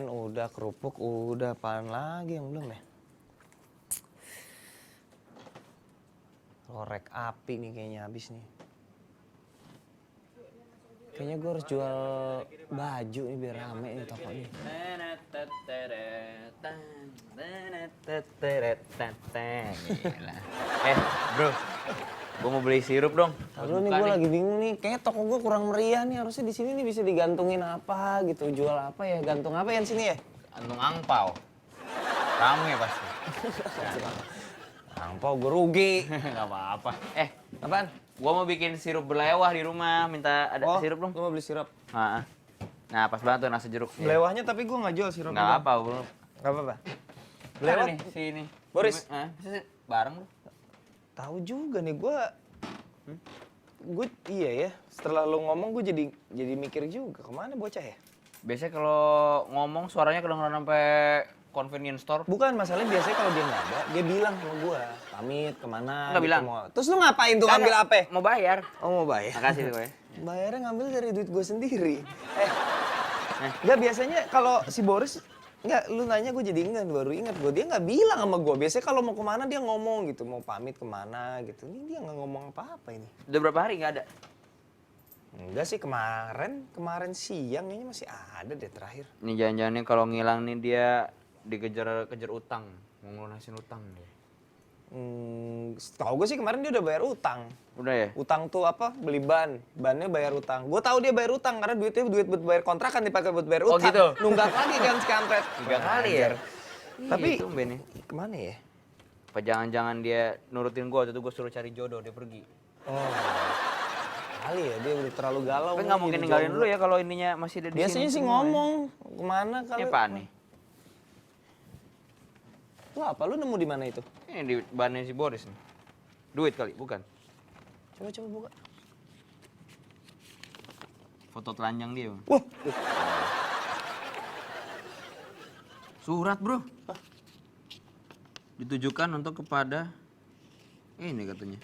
Ramen udah, kerupuk udah, apaan lagi yang belum ya? Korek api nih kayaknya habis nih. Kayaknya gue harus jual baju nih biar rame nih toko nih. Bro, gue mau beli sirup dong. Lalu nih gue lagi bingung nih, kayaknya toko gue kurang meriah nih. Harusnya di sini nih bisa digantungin apa gitu, jual apa ya? Gantung apa ya di sini ya? Gantung angpau. Rame pasti. Angpau gue rugi. Gak apa-apa. Apaan? Gua mau bikin sirup belewah di rumah. Minta ada sirup dong. Lu mau beli sirup? Nah, pas banget tuh nasi jeruk. Belewahnya tapi gue nggak jual sirup. Nggak apa, bro. Nggak apa-apa. Belewah nih, sini. Boris. Bareng lu. Tahu juga nih gue iya ya. Setelah lu ngomong gue jadi mikir juga kemana bocah ya? Biasanya kalau ngomong suaranya kedengeran sampai convenience store. Bukan, masalahnya biasanya kalau dia nggak ada, dia bilang sama gue, pamit kemana. Nggak bilang. Terus lu ngapain tuh ngambil apa? Mau bayar. Oh mau bayar? Makasih gue. Bayarnya ngambil dari duit gue sendiri. Nggak, biasanya kalau si Boris, nggak, lu nanya gue jadi ingat, baru ingat gue. Dia nggak bilang sama gue, biasanya kalau mau kemana dia ngomong gitu, mau pamit kemana gitu. Ini dia nggak ngomong apa-apa ini. Udah berapa hari nggak ada? Enggak sih, kemarin siang kayaknya masih ada deh terakhir. Nih jangan-jangan kalau ngilang nih dia dikejar utang, mau ngelunasin utang dia. Tahu gue sih kemarin dia udah bayar utang. Udah ya? Utang tuh apa? Beli bannya bayar utang. Gue tahu dia bayar utang karena duitnya duit buat bayar kontrakan dipakai buat bayar utang. Oh gitu? Nunggak lagi kan si kampret. 3 kali ya? Tapi itu Ben. kemana ya? Apa jangan-jangan dia nurutin gue, waktu itu gue suruh cari jodoh, dia pergi. Oh. Kali ya, dia udah terlalu galau. Tapi nggak mungkin ninggalin lu ya kalau ininya masih ada di sini. Biasanya sih ngomong, kemana kali. Ini apaan nih? Lu apa? Lu nemu di mana itu? Ini di bannya si Boris nih. Duit kali, bukan? Coba buka. Foto telanjang dia. Wah. Surat, bro. Ditujukan untuk kepada ini katanya.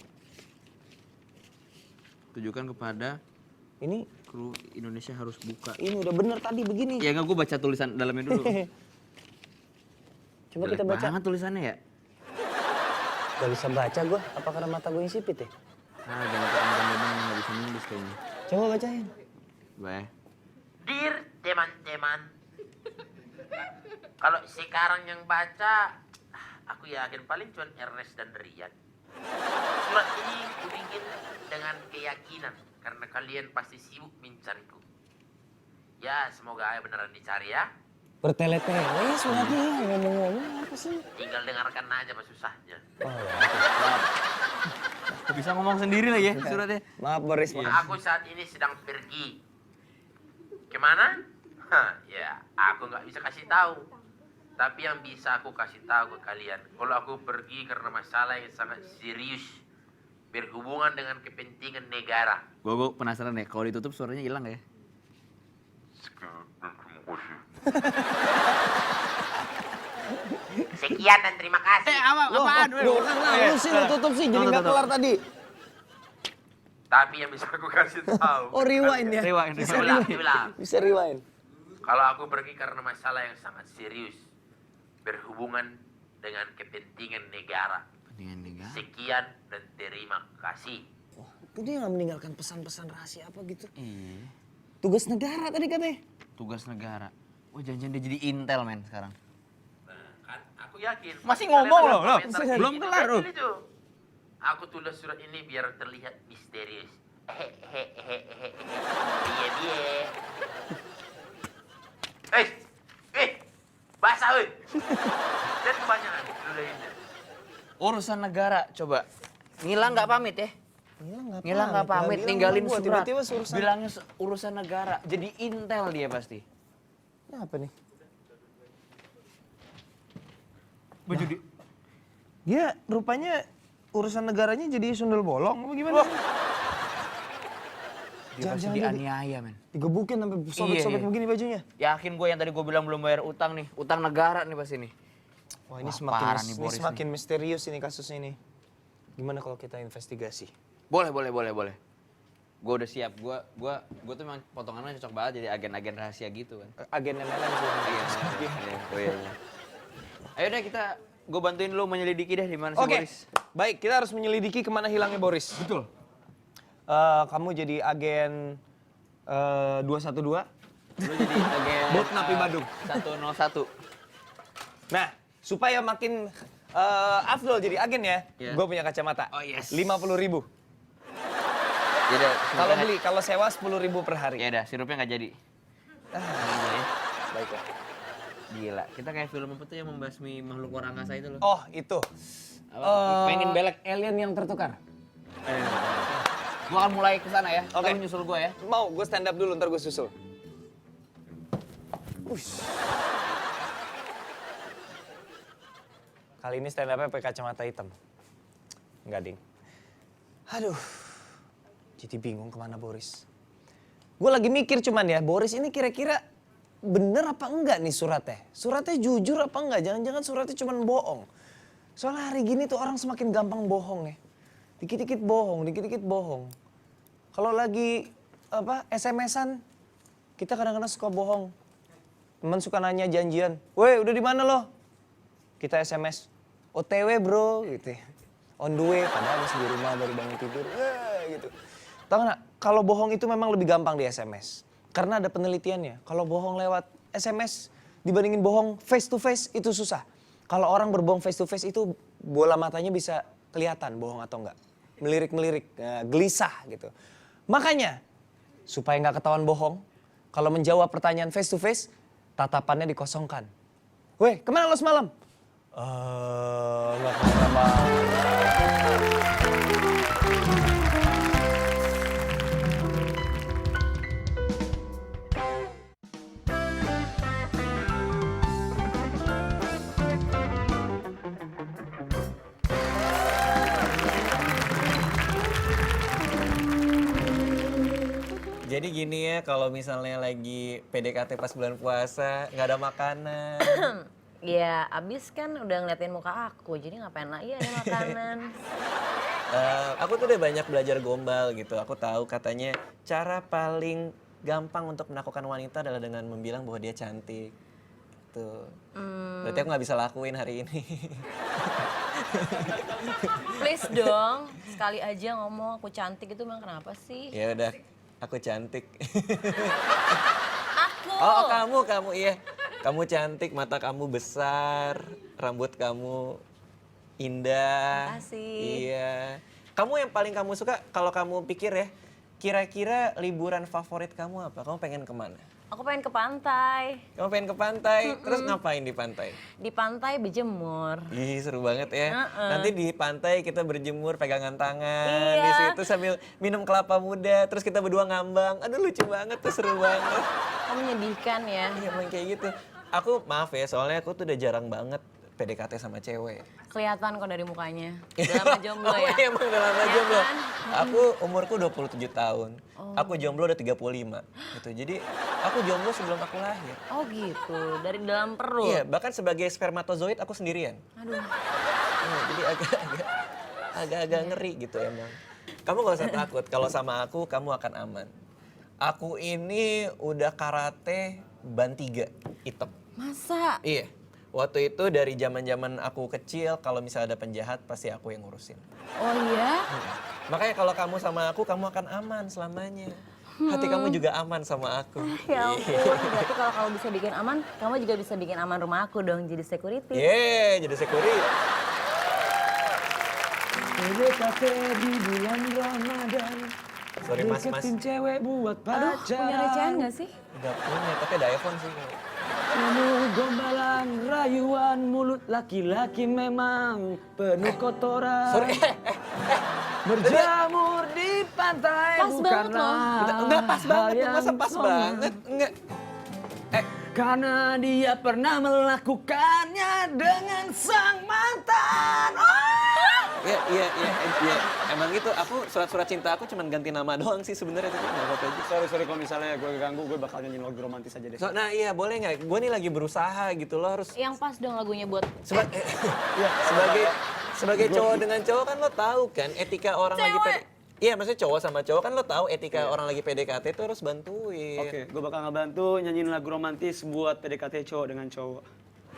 Tujukan kepada ini kru Indonesia harus buka. Ini udah bener tadi begini. Ya enggak, gue baca tulisan dalamnya dulu. Coba kita baca. Banget tulisannya ya? Gak bisa baca gue, apa karena mata gue yang sipit ya? Jangan teman-teman nggak bisa nulis kayaknya. Coba bacain. Baik. Dear teman-teman, kalau sekarang yang baca, aku yakin paling cuma Ernest dan Rian. Surat ini kubikin dengan keyakinan karena kalian pasti sibuk mencariku. Ya, semoga aja beneran dicari ya. Bertele-tele suratnya, ngomong-ngomong apa sih? Tinggal dengarkan aja apa susahnya. Oh, Bisa ngomong sendiri lah ya suratnya. maaf Boris, maaf. Aku saat ini sedang pergi. Kemana? Ya, aku nggak bisa kasih tahu. Tapi yang bisa aku kasih tahu ke kalian, kalau aku pergi karena masalah yang sangat serius berhubungan dengan kepentingan negara. Gue penasaran ya, kalau ditutup suaranya hilang ya? Sekian dan terima kasih. Apaan? Loh, lu sih lu tutup sih, jadi nggak kelar tadi. Tapi yang bisa aku kasih tahu. Oh, rewind ya? Rewind. Diulang. Bisa rewind. Kalau aku pergi karena masalah yang sangat serius berhubungan dengan kepentingan negara. Kepentingan negara? Sekian dan terima kasih. Wah, itu dia nggak meninggalkan pesan-pesan rahasia apa gitu. Iya. Tugas negara tadi katanya. Tugas negara. Oh, jangan-jangan dia jadi intel men sekarang. Nah, kan aku yakin. Masih ngomong Kalian loh, ada komentar kayak belum gitu. kelar, loh. Itu. Aku tulis surat ini biar terlihat misterius. Hehehehe. Biye. Basah, weh. Dan kebanyakan udah ini. Urusan negara, coba. Ngilang nggak pamit ya? Ngilang nggak pamit, ninggalin surat. Tiba-tiba urusan. Bilangnya urusan negara, jadi intel dia pasti. Ini apa nih? Baju di... Dia rupanya urusan negaranya jadi sundel bolong apa gimana? Dia pasti dianiaya men. Digebukin sampai sobek-sobek begini bajunya. Yakin gue yang tadi gue bilang belum bayar utang nih. Utang negara nih pasti nih. Wah, ini parah nih, ini Boris semakin misterius ini kasusnya ini. Gimana kalau kita investigasi? Boleh. Gue udah siap. Gue tuh memang potongannya cocok banget jadi agen-agen rahasia gitu kan. Agen MLM sih. Oh iya. Ayo deh gue bantuin lu menyelidiki deh di mana si Oke, Boris. baik, kita harus menyelidiki kemana hilangnya Boris. Betul. Kamu jadi agen 212. Lu jadi agen Bot Napi Badung. 101. Nah, supaya makin afdol jadi agen ya, Iya. gue punya kacamata. Oh, yes. 50.000. Yaudah, Kalau beli, kalau sewa 10.000 per hari. Ya udah, sirupnya nggak jadi. Baiklah. Gila, kita kayak film apa tuh yang membasmi makhluk luar angkasa itu loh. Oh, itu. Pengen belek. Alien yang tertukar. Gua akan mulai ke sana ya. Oke. Lu nyusul gua ya. Mau, gue stand up dulu, ntar gue susul. Kali ini stand up-nya pakai kacamata hitam. Enggak, Ding. Aduh, jadi bingung kemana Boris. Gue lagi mikir cuman ya, Boris ini kira-kira bener apa enggak nih suratnya? Suratnya jujur apa enggak? Jangan-jangan suratnya cuman bohong. Soalnya hari gini tuh orang semakin gampang bohong ya. Dikit-dikit bohong, dikit-dikit bohong. Kalau lagi SMS-an, kita kadang-kadang suka bohong. Teman suka nanya janjian, "Woi, udah di mana lo?" Kita SMS, "OTW bro," gitu ya. On the way, padahal masih di rumah baru bangun tidur, gitu. Tahu nggak, kalau bohong itu memang lebih gampang di SMS. Karena ada penelitiannya, kalau bohong lewat SMS dibandingin bohong face to face itu susah. Kalau orang berbohong face to face itu bola matanya bisa kelihatan bohong atau enggak. Melirik-melirik, gelisah gitu. Makanya, supaya nggak ketahuan bohong, kalau menjawab pertanyaan face to face, tatapannya dikosongkan. "Weh, kemana lo semalam?" Nggak kemana-mana. Jadi gini ya, kalau misalnya lagi PDKT pas bulan puasa, nggak ada makanan. Ya, abis kan udah ngeliatin muka aku, jadi ngapain lagi ada makanan. Aku tuh udah banyak belajar gombal gitu. Aku tahu katanya cara paling gampang untuk menaklukkan wanita adalah dengan membilang bahwa dia cantik. Tuh. Berarti aku nggak bisa lakuin hari ini. Please dong, sekali aja ngomong aku cantik itu emang kenapa sih? Ya udah, aku cantik. Aku! Oh, kamu iya. Kamu cantik, mata kamu besar, rambut kamu indah. Makasih. Iya. Kamu yang paling kamu suka kalau kamu pikir ya, kira-kira liburan favorit kamu apa? Kamu pengen kemana? Aku pengen ke pantai. Kamu pengen ke pantai, terus ngapain di pantai? Di pantai berjemur. Ih, seru banget ya. Nanti di pantai kita berjemur pegangan tangan, Iya. di situ sambil minum kelapa muda, terus kita berdua ngambang. Aduh lucu banget tuh, seru banget. Kamu menyedihkan ya. Iya, emang kayak gitu. Aku maaf ya, soalnya aku tuh udah jarang banget PDKT sama cewek. Kelihatan kok dari mukanya. Udah lama jomblo ya. Iya, emang udah lama Iya jomblo. kan? Aku umurku 27 tahun. Aku jomblo udah 35 gitu. Jadi aku jomblo sebelum aku lahir. Oh gitu, dari dalam perut. Iya, bahkan sebagai spermatozoid aku sendirian. Aduh. Jadi agak-agak ngeri gitu emang. Kamu gak usah takut, kalau sama aku kamu akan aman. Aku ini udah karate ban 3 hitam. Masa? Iya. Waktu itu dari zaman-zaman aku kecil, kalau misalnya ada penjahat pasti aku yang ngurusin. Oh iya? Makanya kalau kamu sama aku, kamu akan aman selamanya. Hati kamu juga aman sama aku. Ya ampun, berarti kalau kamu bisa bikin aman, kamu juga bisa bikin aman rumah aku dong, jadi security. Yeay, jadi security. PDKT di bulan Ramadan. Sorry mas. Deketin cewek buat Aduh, pacaran. punya recehan gak sih? Gak punya, tapi ada iPhone sih. Kamu gombalan rayuan mulut laki-laki memang penuh kotoran. Sorry, Berjamur di pantai Pas banget loh. enggak pas banget, masa pas banget? Enggak. Karena dia pernah melakukannya dengan sang mantan. Iya. Emang gitu, aku surat-surat cinta aku cuman ganti nama doang sih sebenarnya, tapi nggak apa-apa aja. Sorry kalau misalnya gue ganggu, gue bakal nyanyiin lagu romantis aja deh. Nah iya boleh nggak? Gue nih lagi berusaha gitu loh, harus Yang pas dong lagunya buat sebagai cowok dengan cowok kan lo tahu kan etika orang lagi cewek. Iya, maksudnya cowok sama cowok kan lo tahu etika orang lagi PDKT itu harus bantuin. Oke, gue bakal ngebantu nyanyiin lagu romantis buat PDKT cowok dengan cowok.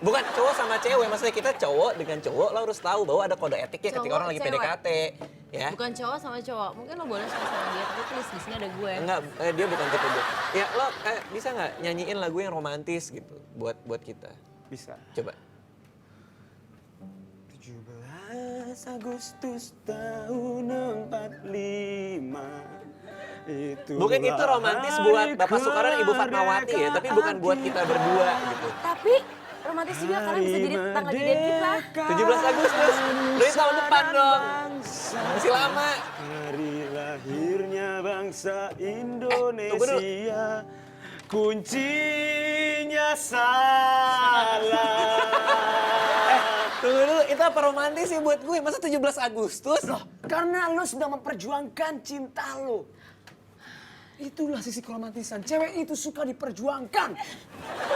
Bukan cowok sama cewek, maksudnya kita cowok dengan cowok lo harus tahu bahwa ada kode etiknya ketika Cowok, orang lagi cewek. PDKT, ya. Bukan cowok sama cowok. Mungkin lo boleh suka sama dia, tapi please di sini ada gue. Enggak, dia bukan tipe gue. Ya lo bisa nggak nyanyiin lagu yang romantis gitu buat kita? Bisa. Coba. 17 Agustus tahun 45. Bukan itu romantis buat Bapak Soekarno dan Ibu Fatmawati ya, tapi bukan buat kita berdua gitu. Tapi romantis juga karena bisa jadi tanggal jadian kita. 17 Agustus, dari tahun depan dong. Masih lama. Hari lahirnya bangsa tunggu dulu. Indonesia. Kuncinya salah. Tunggu dulu, itu apa romantis sih buat gue? Masa 17 Agustus? Karena lo sudah memperjuangkan cinta lo. Itulah sisi keromantisan. Cewek itu suka diperjuangkan.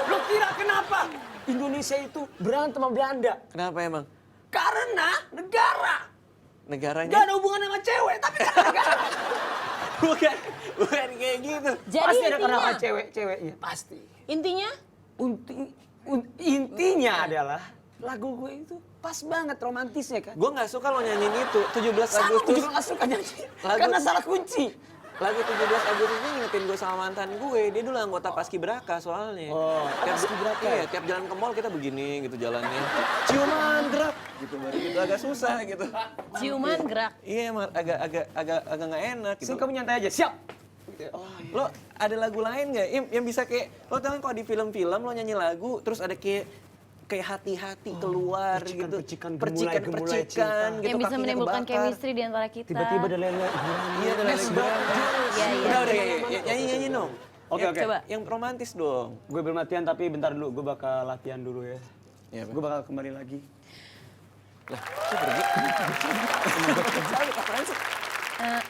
Lo kira kenapa Indonesia itu berantem sama Belanda? Kenapa emang? Karena negara. Negaranya? Gak ada hubungan sama cewek, tapi karena negara. bukan kayak gitu. Jadi Pasti ada intinya, kenapa ceweknya, pasti. intinya Intinya adalah lagu gue itu pas banget romantisnya kan. Gue nggak suka lo nyanyiin itu, 17 Sama gue Agustus. juga gak suka nyanyi. Lagu- Karena salah kunci. Lagu 17 Agustus ini ngingetin gue sama mantan gue. Dia dulu anggota Paskibraka soalnya. Oh, Paskibraka? Iya, tiap jalan ke mall kita begini gitu jalannya. Ciuman gerak gitu baru gitu agak susah gitu. ciuman gerak. Iya, emang agak nggak enak gitu. Sini kamu nyantai aja, siap. Lo ada lagu lain nggak yang bisa kayak lo tau kan kalau di film-film lo nyanyi lagu terus ada kayak hati-hati keluar gitu, percikan, percikan gemulai cinta. gitu, Yang bisa kakinya menimbulkan kebakar. chemistry di antara kita. Tiba-tiba ada lele. Iya, ada lele gurami. Iya, iya. Udah, nyanyi dong. Oke, oke. Coba. Yang romantis dong. Gue belum latihan tapi bentar dulu, gue bakal latihan dulu ya. Iya, Pak. Gue bakal kembali lagi. Lah, kok pergi?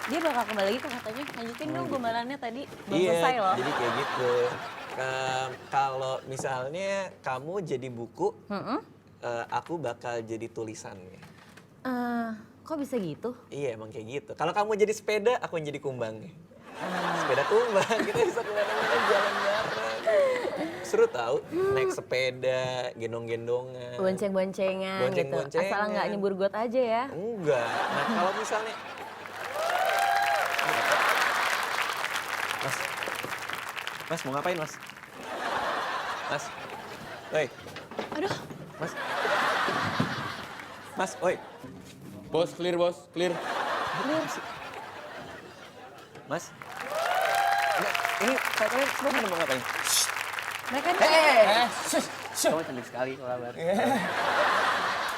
Dia bakal kembali lagi kok katanya. Lanjutin dong gombalannya tadi. Belum Iya, selesai loh. jadi kayak gitu. Kalau misalnya kamu jadi buku, aku bakal jadi tulisannya. Kok bisa gitu? Iya, emang kayak gitu. Kalau kamu jadi sepeda, aku yang jadi kumbangnya. Sepeda tumbang, kita bisa kemana-mana jalan bareng. Seru tau, naik sepeda, gendong-gendongan. Bonceng-boncengan gitu. Bonceng-boncengan. Asal nggak nyebur got aja ya. Enggak. Nah kalau misalnya... Mas mau ngapain mas? Mas, oi. Aduh. Mas, oi. Bos, clear bos, clear. Mas. Enggak, ini kalian semua pada mau ngapain? Mereka Kamu cantik sekali, apa kabar?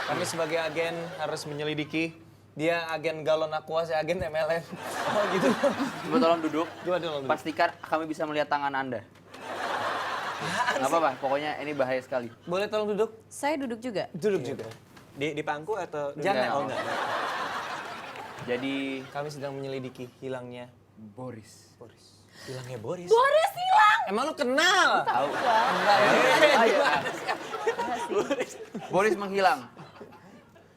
Kami sebagai agen harus menyelidiki. Dia agen galon aqua, saya agen MLM. Oh gitu. Coba tolong duduk. Coba dulu. Pastikan kami bisa melihat tangan Anda. Nggak apa-apa, pokoknya ini bahaya sekali. Boleh tolong duduk? Saya duduk juga. Duduk juga. Di pangku atau? Jangan. Oh enggak. Jadi, Kami sedang menyelidiki hilangnya Boris. Hilangnya Boris. Boris hilang. Emang lu kenal? Tahu. Boris menghilang.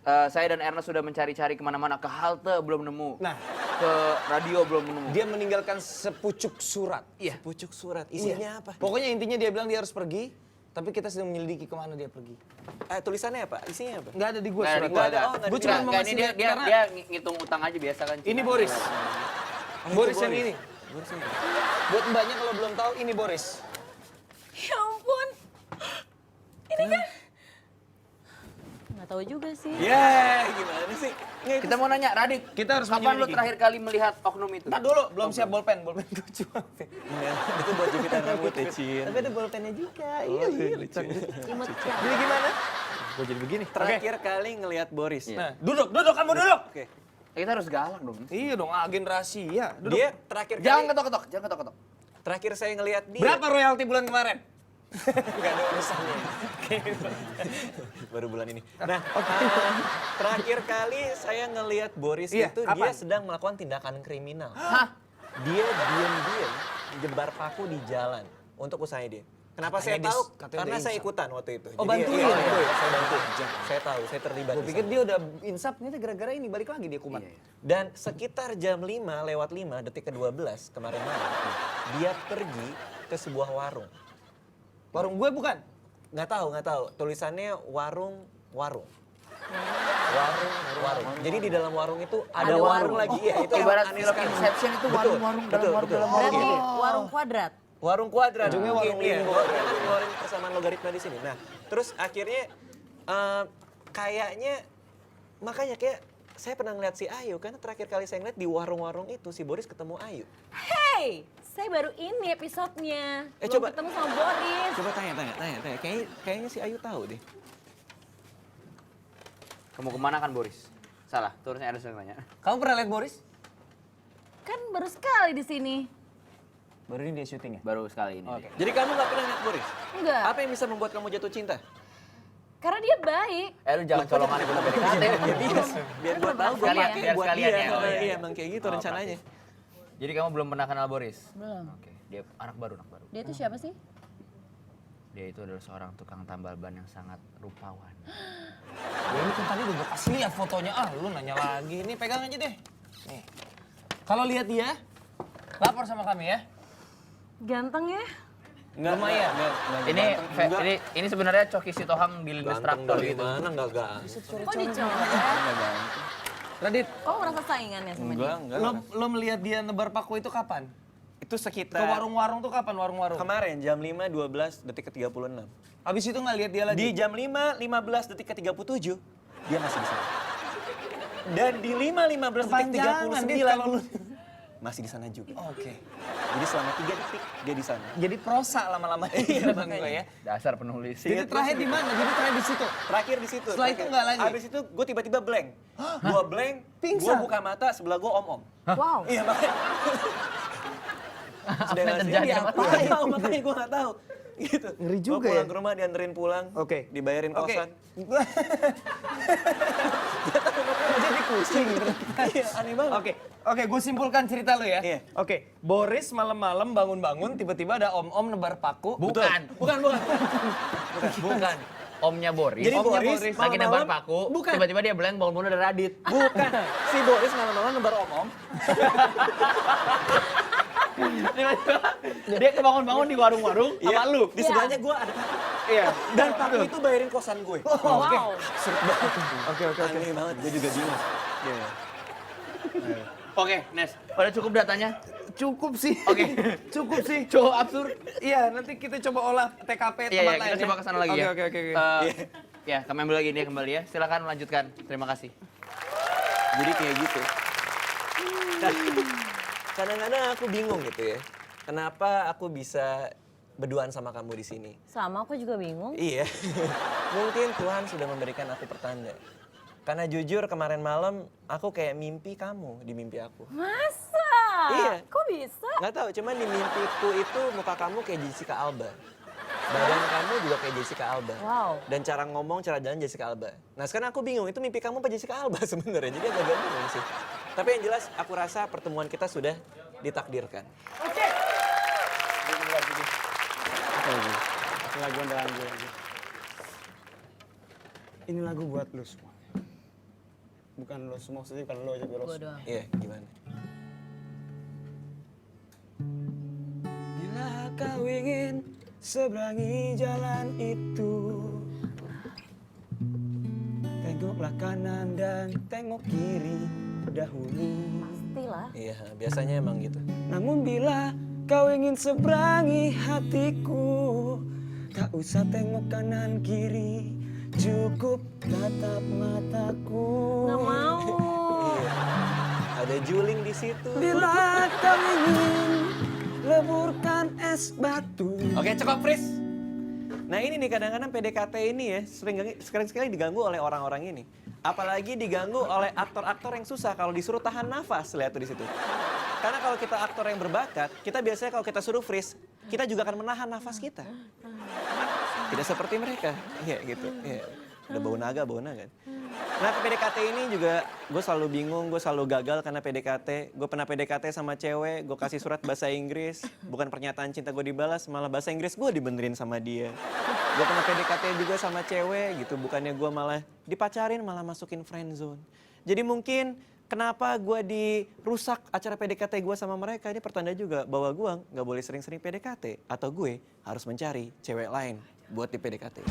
Saya dan Ernest sudah mencari-cari kemana-mana, ke halte belum nemu, Nah. ke radio belum nemu. Dia meninggalkan sepucuk surat. Iya. Pucuk surat, isinya apa? Pokoknya intinya dia bilang dia harus pergi, tapi kita sedang menyelidiki kemana dia pergi. Tulisannya apa? Isinya apa? Nggak ada di gua Nggak ada surat. di gua, Nggak ada. Oh, nggak Gua ada. cuma Nggak, mau nggak, ngasih ini lihat, dia karena ngitung utang aja biasa kan. ini Cina. Boris. Oh, Boris itu yang ini. Buat mbaknya kalau belum tahu, ini Boris. Ya ampun. Ini kan. Nggak tahu juga sih. Ya, gimana sih? Kita mau nanya, Radit, Kita harus kapan lu menyelidiki. terakhir kali melihat oknum itu? Ntar dulu, belum siap bolpen gua cuma. Itu buat jepitan rambut ya, Cin. Tapi ada bolpennya juga. Iya, lucu. Imut Jadi gimana? Gua jadi begini. Terakhir kali ngelihat Boris. Nah, duduk, kamu duduk. Oke. Kita harus galak dong. Iya dong, agen rahasia. Duduk. Dia terakhir Jangan kali, ketok-ketok, jangan ketok-ketok. terakhir saya ngelihat dia. Berapa royalti bulan kemarin? Gak ada urusannya. Baru bulan ini. Nah, terakhir kali saya ngelihat Boris Iya, itu kapan? dia sedang melakukan tindakan kriminal. Hah? Dia diam-diam jebar paku di jalan untuk usahanya dia. Kenapa saya tahu? Karena saya ikutan waktu itu. Oh, Jadi, bantuin iya, ya? bantuin. Saya bantuin. Saya tahu, saya terlibat. Gue di pikir sana. dia udah insaf, ternyata gara-gara ini balik lagi dia kumat. Dan sekitar jam 5:05 detik ke-12 kemarin malam, dia pergi ke sebuah warung. Warung gue bukan? Nggak tahu. Tulisannya warung. Warung. Jadi di dalam warung itu ada warung lagi. Iya, itu Ibarat aneh film sekali. Inception itu Betul, warung-warung dalam betul, warung betul. dalam warung. Berarti gitu. warung kuadrat. Warung kuadrat. Ujungnya warung Mungkin, iya. linggo. Karena ngeluarin persamaan logaritma di sini. Nah, terus akhirnya kayaknya makanya kayak saya pernah ngeliat si Ayu karena terakhir kali saya ngeliat di warung-warung itu si Boris ketemu Ayu. Hey, saya baru ini episodenya. Belum Coba. ketemu sama Boris. Coba tanya. Kayaknya si Ayu tahu deh. Kamu kemana kan Boris? Salah, terusnya ada yang nanya. Kamu pernah lihat Boris? Kan baru sekali di sini. Baru ini dia syuting ya? Baru sekali ini. Oke. Jadi kamu nggak pernah lihat Boris? Enggak. Apa yang bisa membuat kamu jatuh cinta? Karena dia baik. Lu jangan colongan ikut PDKT. Biar gua tahu gua Sekalian, pakai biar buat sekalian dia. ya. Oh, iya. Iya, emang kayak gitu Oh, rencananya. Jadi kamu belum pernah kenal Boris? Belum. Oke, dia anak baru. Dia itu siapa sih? Dia itu adalah seorang tukang tambal ban yang sangat rupawan. Ya ini kan tadi udah gue kasih lihat fotonya. Ah, lu nanya lagi. Nih pegang aja deh. Nih. Kalau lihat dia, lapor sama kami ya. Ganteng ya? Lumayan. Ini sebenarnya Coki Sitohang di Lindes Traktor gitu. Gimana nggak ganteng? Kok dicoba? Radit, Kok merasa saingannya sama dia? Enggak. lo melihat dia nebar paku itu kapan? Itu Ke sekitar warung-warung tuh kapan warung-warung? kemarin jam 5:12 detik ke-36. Abis itu nggak lihat dia lagi? Di jam 5:15 detik ke-37 dia masih di sana. Dan di 5:15 detik Kepanjangan, Dit, 39 kalau lu. masih di sana juga. Oke. Jadi selama 3 detik dia di sana. Jadi prosa lama-lama Iya, bang gue ya. Dasar penulis. Jadi terakhir di mana? Jadi terakhir di situ. Terakhir di situ. Setelah itu nggak lagi? Habis itu gue tiba-tiba blank. Gue blank, gue Pingsan? buka mata, sebelah gue om-om. Wow. Iya makanya. Apa yang terjadi sama Gue nggak tahu, makanya gue nggak tahu. Gitu. Ngeri Gua juga pulang ya? ke rumah, dianterin pulang. Oke. Dibayarin Oke. kosan. Jadi kucing. Iya, aneh banget. Oke, gue simpulkan cerita lu ya. Iya. Oke, Boris malam-malam bangun-bangun tiba-tiba ada om-om nebar paku. Bukan. Bukan. Bukan. Omnya Boris. Jadi Omnya Boris Boris. lagi malam-malam- nebar paku. Bukan. Tiba-tiba dia blank bangun-bangun ada Radit. Bukan. Si Boris malam-malam nebar om-om. Dia kebangun-bangun di warung-warung sama lu. Di sebelahnya gue ada paku. Iya. Dan paku itu bayarin kosan gue. Wow. Oke. Aneh banget, gue juga bingung. Oke, Nes. Udah cukup datanya? Cukup sih. Oke. Cukup sih. Cukup absurd. Iya, nanti kita coba olah TKP Iya, tempat kita lain coba kesana lagi ya. Oke. Ya, kami ambil lagi dia kembali ya. Silakan lanjutkan. Terima kasih. Jadi kayak gitu. Kadang-kadang aku bingung gitu ya. Kenapa aku bisa berduaan sama kamu di sini? Sama aku juga bingung. Iya. Mungkin Tuhan sudah memberikan aku pertanda. Karena jujur kemarin malam aku kayak mimpi kamu di mimpi aku. Masa? Iya. Kok bisa? Nggak tahu, cuman di mimpiku itu muka kamu kayak Jessica Alba. Badan kamu juga kayak Jessica Alba. Wow. Dan cara ngomong, cara jalan Jessica Alba. Nah sekarang aku bingung, itu mimpi kamu apa Jessica Alba sebenarnya? Jadi agak bingung sih. Tapi yang jelas aku rasa pertemuan kita sudah ditakdirkan. Lagu andalan gue lagi. Ini lagu buat lu semua. Bukan lu semua, maksudnya bukan lu aja, gue Gua doang. Iya, gimana? Bila kau ingin seberangi jalan itu, tengoklah kanan dan tengok kiri dahulu. Pastilah. Iya, biasanya emang gitu. Namun bila kau ingin seberangi hatiku, tak usah tengok kanan kiri, cukup tatap mataku. Nggak mau. Iya. Ada juling di situ. Bila kau ingin leburkan es batu. Oke, cukup, Fris. Nah ini nih kadang-kadang PDKT ini ya sering sekali diganggu oleh orang-orang ini. Apalagi diganggu oleh aktor-aktor yang susah kalau disuruh tahan nafas, lihat tuh di situ. Karena kalau kita aktor yang berbakat, kita biasanya kalau kita suruh freeze, kita juga akan menahan nafas kita. Tidak seperti mereka, iya gitu. Iya. Udah bau naga kan. Nah ke PDKT ini juga gue selalu bingung, gue selalu gagal karena PDKT. Gue pernah PDKT sama cewek, gue kasih surat bahasa Inggris. Bukan pernyataan cinta gue dibalas, malah bahasa Inggris gue dibenerin sama dia. Gue pernah PDKT juga sama cewek gitu, bukannya gue malah dipacarin malah masukin friendzone. Jadi mungkin kenapa gue dirusak acara PDKT gue sama mereka, ini pertanda juga bahwa gue nggak boleh sering-sering PDKT. Atau gue harus mencari cewek lain buat di PDKT.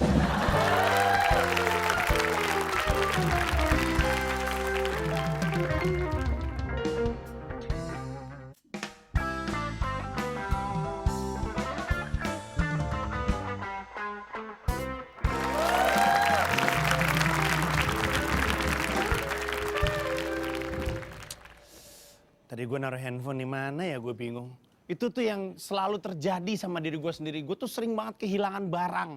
Tadi gue naruh handphone di mana ya, gue bingung. Itu tuh yang selalu terjadi sama diri gue sendiri. Gue tuh sering banget kehilangan barang.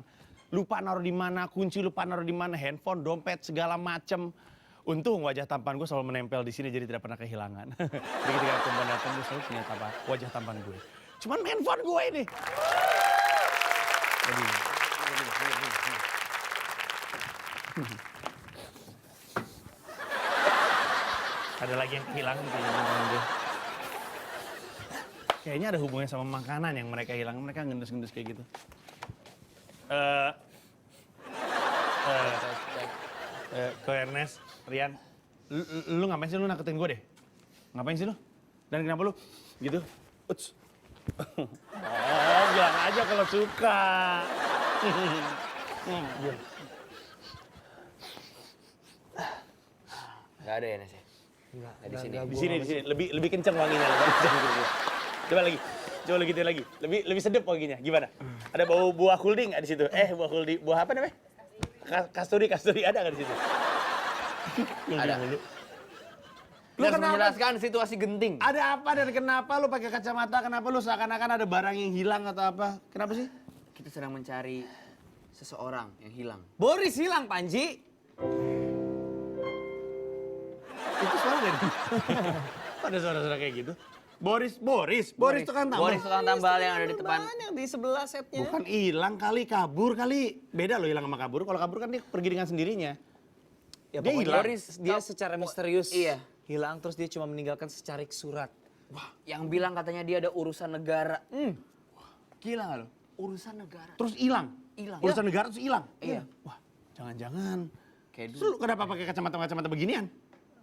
Lupa naruh di mana, kunci lupa naruh di mana, handphone, dompet, segala macem. Untung wajah tampan gue selalu menempel di sini jadi tidak pernah kehilangan. Jadi ketika perempuan datang gue selalu punya wajah tampan gue. Cuman handphone gue ini. Ada lagi yang kehilangan kayaknya teman gue. Kayaknya ada hubungannya sama makanan yang mereka hilang. Mereka ngendus-ngendus kayak gitu. Ko Ernest, Rian, lu ngapain sih, lu nakutin gue deh? Ngapain sih lu? Dan kenapa lu gitu? Uts. Oh, bilang aja kalau suka. Gak ada ya Nes ya? Di sini. Lebih kenceng wanginya. Coba lagi. Coba lagi lagi. Lebih sedap wanginya. Gimana? Ada bau buah kulding nggak di situ? Buah kulding. Buah apa namanya? Kasturi ada nggak di situ? Ada. Lu Harus kenapa? menjelaskan situasi genting. Ada apa dan kenapa lu pakai kacamata? Kenapa lu seakan-akan ada barang yang hilang atau apa? Kenapa sih? Kita sedang mencari seseorang yang hilang. Boris hilang, Panji. Itu suara dari ada suara-suara kayak gitu. Boris tukang tambal. Boris tukang tambal yang ada di depan. Yang di sebelah setnya. Bukan hilang kali, kabur kali. Beda loh hilang sama kabur. Kalau kabur kan dia pergi dengan sendirinya. Ya, Dia pokoknya hilang. Boris, dia secara misterius Iya. hilang, terus dia cuma meninggalkan secarik surat. Yang bilang katanya dia ada urusan negara. Gila gak lo? Urusan negara. Terus hilang. Hilang. Urusan negara terus hilang. Iya. Wah, jangan-jangan. Kayak Terus lu kenapa pakai kacamata beginian?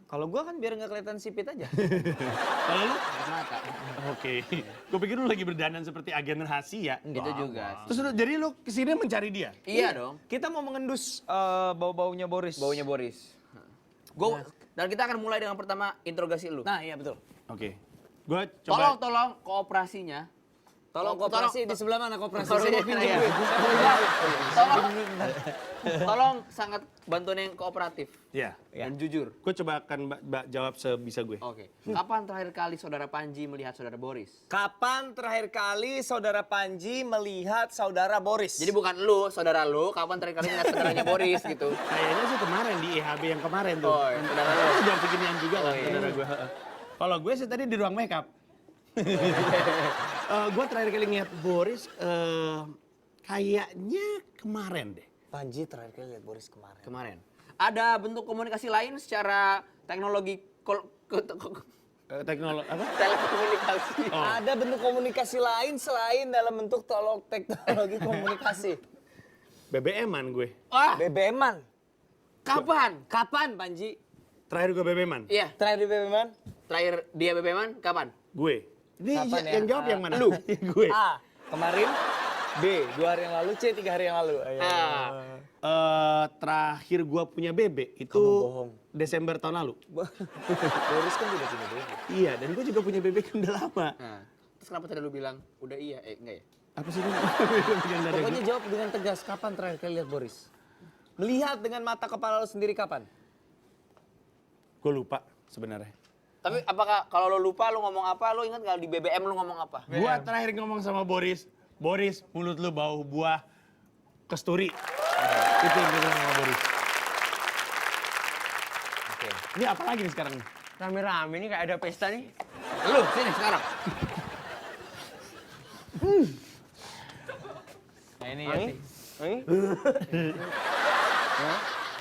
Kalau gua kan biar nggak kelihatan sipit aja. Kalau lu? mata. Oke. Gue pikir lu lagi berdandan seperti agen rahasia. Itu juga. Terus jadi lu kesini mencari dia? Iya dong. Kita mau mengendus bau-baunya Boris. Baunya Boris. Dan kita akan mulai dengan pertama interogasi lu. Nah, iya betul. Oke. Gue coba. Tolong kooperasinya. Tolong kooperasi di sebelah mana kooperasi? Tolong, Saya mau pinjam iya. duit. Tolong sangat bantuan yang kooperatif Ya. dan jujur. Gue coba akan jawab sebisa gue. Oke. Kapan terakhir kali saudara Panji melihat saudara Boris? Kapan terakhir kali saudara Panji melihat saudara Boris? Jadi bukan lu, saudara lu, kapan terakhir kali melihat saudaranya Boris gitu? Kayaknya sih kemarin di IHB yang kemarin tuh. Oh, iya. Saudara lu. Jam seginian juga lah iya. saudara gue. Kalau gue sih tadi di ruang makeup. Gue terakhir kali ngeliat Boris kayaknya kemarin deh. Panji terakhir kali lihat Boris kemarin. Kemarin. Ada bentuk komunikasi lain secara teknologi Teknologi apa? telekomunikasi. Oh. Ada bentuk komunikasi lain selain dalam bentuk teknologi komunikasi. BBM-an gue. Wah, BBM-an. kapan? Kapan Panji? Terakhir gue BBM-an. Iya, Terakhir di BBM-an? terakhir dia BBM-an kapan? Gue. Ini Kapan ya? yang jawab yang mana? Lu. Gue. A. Kemarin. B. 2 hari yang lalu. C. 3 hari yang lalu. Ayo. Terakhir gue punya bebek itu Kamu bohong. Desember tahun lalu. Boris kan tidak punya bebek. Iya, dan gue juga punya bebek yang udah lama. Nah, terus kenapa tadi lu bilang udah iya? Enggak ya? Apa sih? Yang dari Pokoknya jawab dengan tegas. Kapan terakhir kali lihat Boris? Melihat dengan mata kepala lu sendiri kapan? gue lupa sebenarnya. Tapi apakah kalau lu lupa lu ngomong apa? Lu ingat nggak di BBM lu ngomong apa? Gue terakhir ngomong sama Boris, Boris mulut lu bau buah kasturi. Itu yang gue bilang sama Boris. Oke. Ini apa lagi nih sekarang? Rame-rame nih kayak ada pesta nih. Lu sini sekarang. Nah ini ya sih.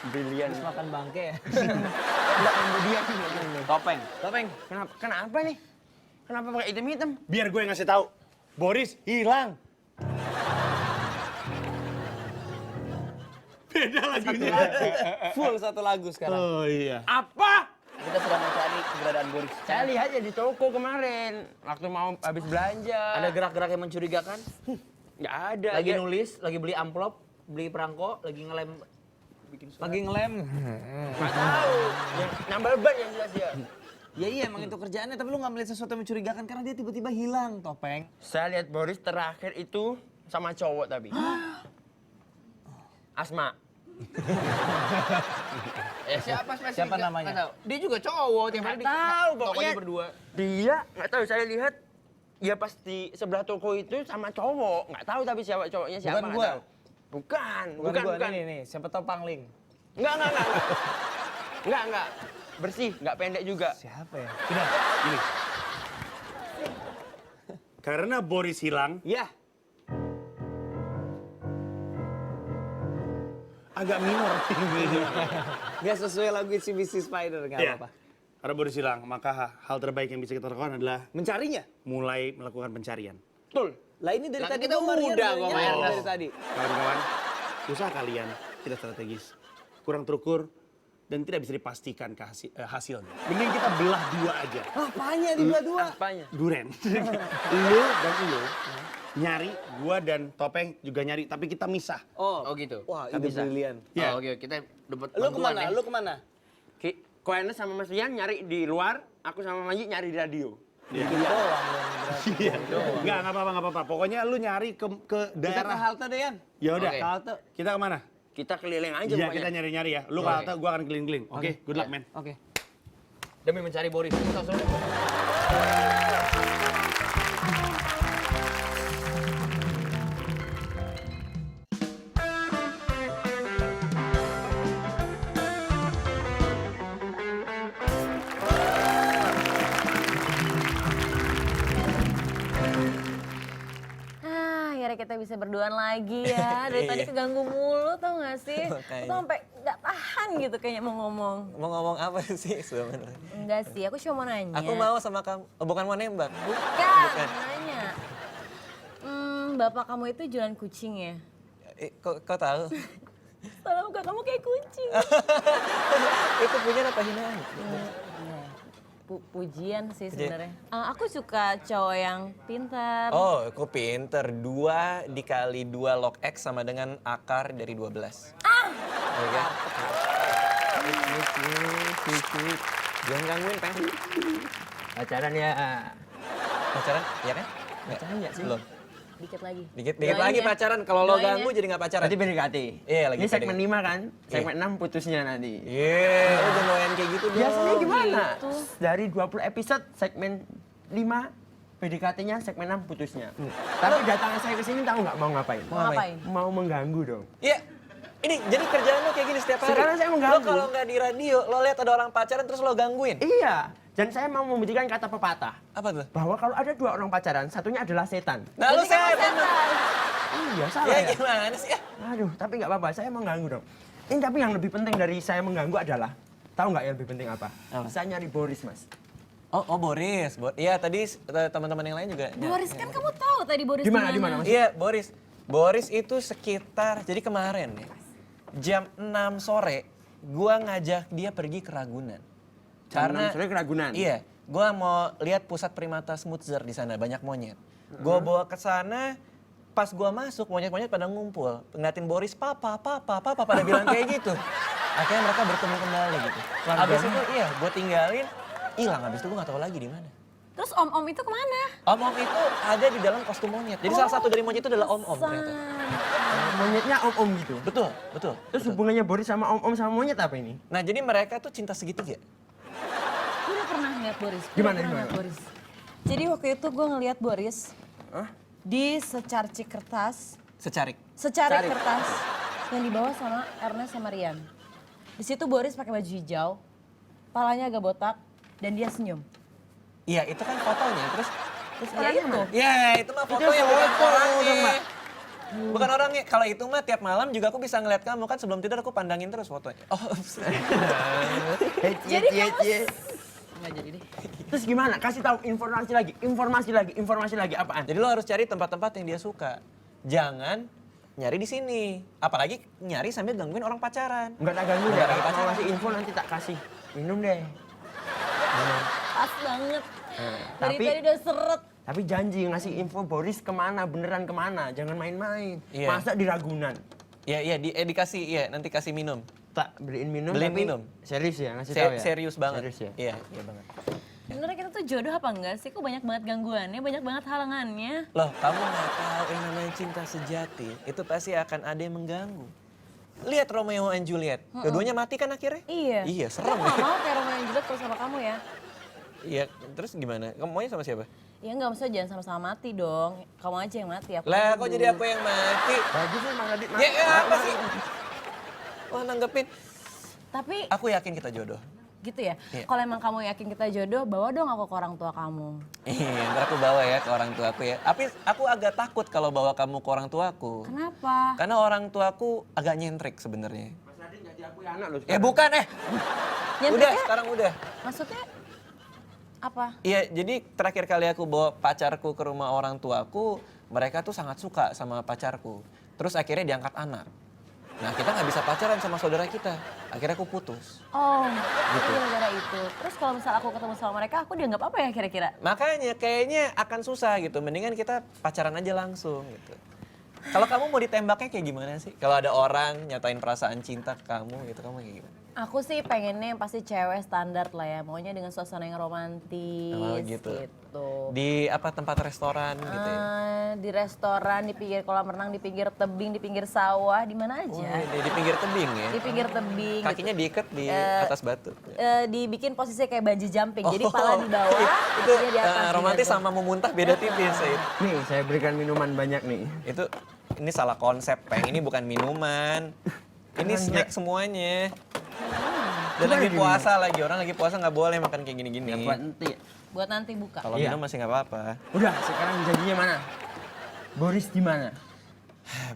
Brilian. Habis makan bangke ya. Enggak kemudian. Topeng. Topeng, kenapa nih? Kenapa pakai hitam-hitam? Biar gue yang ngasih tahu. Boris hilang. Beda lagunya. Full satu lagu sekarang. Oh iya. Apa? Kita sedang mencari keberadaan Boris. Saya lihat ya di toko kemarin. Waktu mau habis belanja. Ada gerak-gerak yang mencurigakan? Nggak ada. Lagi Dia- nulis, lagi beli amplop, beli perangko, lagi ngelem. Lagi ngelem. Nggak tahu. Yang nambal ban yang jelas ya. Ya iya emang itu kerjaannya, tapi lu nggak melihat sesuatu yang mencurigakan karena dia tiba-tiba hilang, Topeng. Saya lihat Boris terakhir itu sama cowok tapi. Asma. Siapa spesifik? Siapa namanya? Nggak tahu. Dia juga cowok, tiap hari Nggak tahu, tokonya pokoknya berdua. Dia nggak tahu, saya lihat ya pas di sebelah toko itu sama cowok. Nggak tahu tapi siapa cowoknya siapa. Bukan nggak gua. tahu. Bukan. Bukan. Nih, siapa tau Pangling. Enggak. Enggak. Bersih, nggak pendek juga. Siapa ya? Sudah, gini. Karena Boris hilang, Ya. agak minor. Gak sesuai lagu CBC Spider, gak Iya. apa-apa. Karena Boris hilang, maka hal terbaik yang bisa kita lakukan adalah Mencarinya? mulai melakukan pencarian. Betul. Lah ini dari Lah, tadi kita gua Maria udah, dari gua nyari main. dari tadi. Kawan-kawan, usaha kalian tidak strategis, kurang terukur, dan tidak bisa dipastikan hasilnya. Mending kita belah dua aja. Apanya di belah dua? Apanya? Duren. Lu dan lu nyari, gua dan Topeng juga nyari, tapi kita misah. Oh gitu. Wah, Nggak ide bisa. brilian. Iya. Oh, oke, kita dapat Lu bantuan kemana? ya. Lu kemana? Ko Ernest sama Mas Rian nyari di luar, aku sama Manji nyari di radio. Iya. Enggak apa-apa. Pokoknya lu nyari ke Kita ke daerah. halte deh, Yan. Ya udah. Oke. Ke halte. Kita kemana? Kita keliling aja Iya, pokoknya. kita nyari-nyari ya. Lu ke halte, gua akan keliling-keliling. Oke, good luck, man. Oke. Demi mencari Boris. Akhirnya kita bisa berduaan lagi ya. Dari tadi keganggu mulu tau gak sih? Makanya. Aku tuh sampai gak tahan gitu kayaknya mau ngomong. Mau ngomong apa sih sebenarnya? Enggak sih, aku cuma mau nanya. Aku mau sama kamu. Oh, bukan mau nembak. Bukan, mau nanya. Bapak kamu itu jualan kucing ya? Kok tahu? Soalnya muka kamu kayak kucing. Itu punya apa hinaan? Pujian sih sebenarnya. Aku suka cowok yang pintar. Oh, aku pinter. 2 dikali 2 log X sama dengan akar dari 12. Iya kan? Jangan gangguin, Peng. Pacaran ya. Pacaran? Iya kan? Pacaran ya sih? Belum. Dikit lagi. Dikit Doain lagi ya. pacaran. Kalau lo Doain ganggu ya. jadi nggak pacaran. Berarti PDKT. Iya, lagi Ini segmen PDKT. 5 kan? Segmen 6 putusnya nanti. Iya, lo jangan doain kayak gitu dong. Biasanya gimana? gitu. Dari 20 episode segmen 5 PDKT-nya segmen 6 putusnya. Tapi datangnya saya ke sini tahu nggak mau ngapain? Mau ngapain? Mau mengganggu dong. Iya. Ini jadi kerjaan lo kayak gini setiap hari. Sekarang saya Lo mengganggu. kalau nggak di radio, lo lihat ada orang pacaran terus lo gangguin. Iya. Dan saya mau membuktikan kata pepatah. Apa tuh? Bahwa kalau ada 2 orang pacaran, satunya adalah setan. Nah, lo Jadi kamu setan. Iya, salah Ya ya? gimana sih ya? Aduh, tapi nggak apa-apa, saya mau ganggu dong. Ini tapi yang lebih penting dari saya mengganggu adalah, tahu nggak yang lebih penting apa? Saya nyari Boris, Mas. Oh Boris. Iya tadi teman-teman yang lain juga. Boris kan kamu tahu tadi Boris Di mana, Mas? Iya, Boris. Boris itu sekitar, jadi kemarin ya, jam 6 sore, gua ngajak dia pergi ke Ragunan. Jam 6 sore ke Ragunan? Iya, gua mau lihat pusat primata Smootzer di sana, banyak monyet. Gua bawa ke sana, pas gua masuk, monyet-monyet pada ngumpul. Ngeliatin Boris, papa, pada bilang kayak gitu. Akhirnya mereka bertemu kembali gitu. Habis itu, iya, gua tinggalin, hilang. Habis itu gua nggak tahu lagi di mana. Terus om-om itu kemana? Om-om itu ada di dalam kostum monyet. Jadi salah satu dari monyet itu adalah om-om ternyata. Monyetnya om-om gitu. Betul. Terus hubungannya Boris sama om-om sama monyet apa ini? Nah jadi mereka tuh cinta segitiga. Gue udah pernah ngeliat Boris. Gimana, Ngeliat Boris. Jadi waktu itu gue ngeliat Boris di secarcik kertas, Secarik. secarik kertas yang dibawa sama Ernest sama Rian. Di situ Boris pakai baju hijau, palanya agak botak, dan dia senyum. Iya itu kan fotonya. Terus Ya itu. ya itu mah foto yang bukan foto orangnya. dong, Mbak. Bukan orangnya, kalau itu mah tiap malam juga aku bisa ngeliat kamu kan sebelum tidur aku pandangin terus fotonya. Oh, Jadi kamu Nggak jadi deh. Terus gimana? Kasih tahu informasi lagi apaan? jadi lo harus cari tempat-tempat yang dia suka. Jangan nyari di sini. Apalagi nyari sambil gangguin orang pacaran. Enggak tak ganggu Enggak deh. lagi Kalau pacaran. ngasih info nanti tak kasih. Minum deh. pas banget. Dari tapi- tadi udah seret. Tapi janji ngasih info Boris kemana, beneran kemana. Jangan main-main. Iya. Masa di Ragunan? Iya, dikasih, iya nanti kasih minum. Tak beliin minum Beliin tapi minum. serius ya ngasih tahu ya? Serius banget. Serius ya? Iya banget. Sebenarnya kita tuh jodoh apa enggak sih? Kok banyak banget gangguannya, banyak banget halangannya. Loh, kamu nggak tahu yang namanya cinta sejati, itu pasti akan ada yang mengganggu. Lihat Romeo and Juliet, keduanya mati kan akhirnya? Iya. Iya, Aku serem. gak mau kayak Romeo and Juliet kalau sama kamu ya. Iya, terus gimana? Kamu maunya sama siapa? Ya enggak, maksudnya jangan sama-sama mati dong. Kamu aja yang mati. Aku Lah, dulu. kok jadi aku yang mati? Bagus sih Mang Adit. Ya, apa sih? Wah, nanggepin. Tapi Aku yakin kita jodoh. gitu ya. Iya. Kalau emang kamu yakin kita jodoh, bawa dong aku ke orang tua kamu. Iya, ntar aku bawa ya ke orang tuaku ya. Tapi aku agak takut kalau bawa kamu ke orang tuaku. Kenapa? Karena orang tuaku agak nyentrik sebenarnya. Mas Adit nggak diakui anak loh. Ya bukan Udah, Nyentriknya sekarang udah. maksudnya apa? Iya, jadi terakhir kali aku bawa pacarku ke rumah orang tuaku, mereka tuh sangat suka sama pacarku. Terus akhirnya diangkat anak. Nah, kita nggak bisa pacaran sama saudara kita. Akhirnya aku putus. Oh, Gitu. itu gara-gara itu. Terus kalau misal aku ketemu sama mereka, aku dianggap apa ya kira-kira? Makanya kayaknya akan susah gitu. Mendingan kita pacaran aja langsung gitu. Kalau kamu mau ditembaknya kayak gimana sih? Kalau ada orang nyatain perasaan cinta ke kamu gitu, kamu kayak gimana? Aku sih pengennya yang pasti cewek standar lah ya. Maunya dengan suasana yang romantis Oh, gitu. gitu. Di apa tempat restoran gitu ya? Di restoran, di pinggir kolam renang, di pinggir tebing, di pinggir sawah, di mana aja. Oh, di pinggir tebing ya? Di pinggir tebing. Kakinya gitu. diikat di atas batu. Dibikin posisi kayak bungee jumping. Jadi Oh, pala di bawah, itu kakinya di atas. romantis gitu. sama memuntah beda tipis ya. Nih saya berikan minuman banyak nih. Ini salah konsep, Peng. Ini bukan minuman. Ini snack semuanya. Dan lagi puasa lagi, orang lagi puasa nggak boleh makan kayak gini-gini. Ya buat nanti. Buat nanti buka. Kalau Iya. minum masih nggak apa-apa. Udah sekarang janjinya mana? Boris di mana?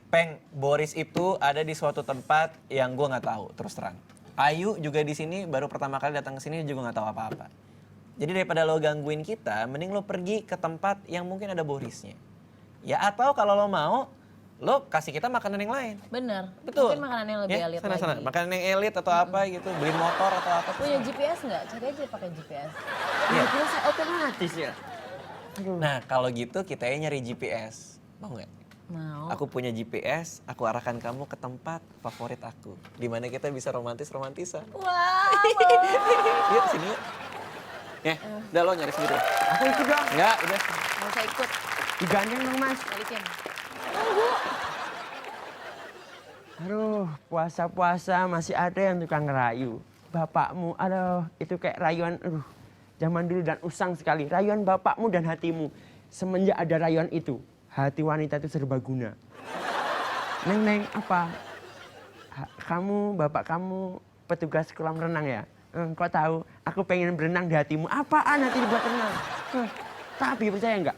Peng, Boris itu ada di suatu tempat yang gue nggak tahu, terus terang. Ayu juga di sini baru pertama kali datang ke sini juga nggak tahu apa-apa. Jadi daripada lo gangguin kita, mending lo pergi ke tempat yang mungkin ada Borisnya. Ya atau kalau lo mau, lo kasih kita makanan yang lain. Bener. Betul. Mungkin makanan yang lebih Ya, elit sana-sana. lagi. Makanan yang elit atau apa gitu, beliin motor atau apa. Punya GPS nggak? Cari aja pakai GPS. Iya. Itu saya otomatis ya. Nah kalau gitu kita nyari GPS. Mau nggak? Mau. Aku punya GPS, aku arahkan kamu ke tempat favorit aku. Di mana kita bisa romantis-romantisan. Wah, Yuk sini yuk. Ya, udah lo nyari sendiri. Aku ikut dong. Enggak, udah. mau saya ikut. Digandeng dong Mas. Balikin. Aduh, puasa-puasa masih ada yang tukang rayu. Bapakmu, aduh, itu kayak rayuan, zaman dulu dan usang sekali. Rayuan bapakmu dan hatimu. Semenjak ada rayuan itu, hati wanita itu serbaguna. Neng, apa? Kamu, bapak kamu petugas kolam renang ya? Kau tahu, aku pengen berenang di hatimu. Apaan hati dibuat renang? Tapi percaya nggak?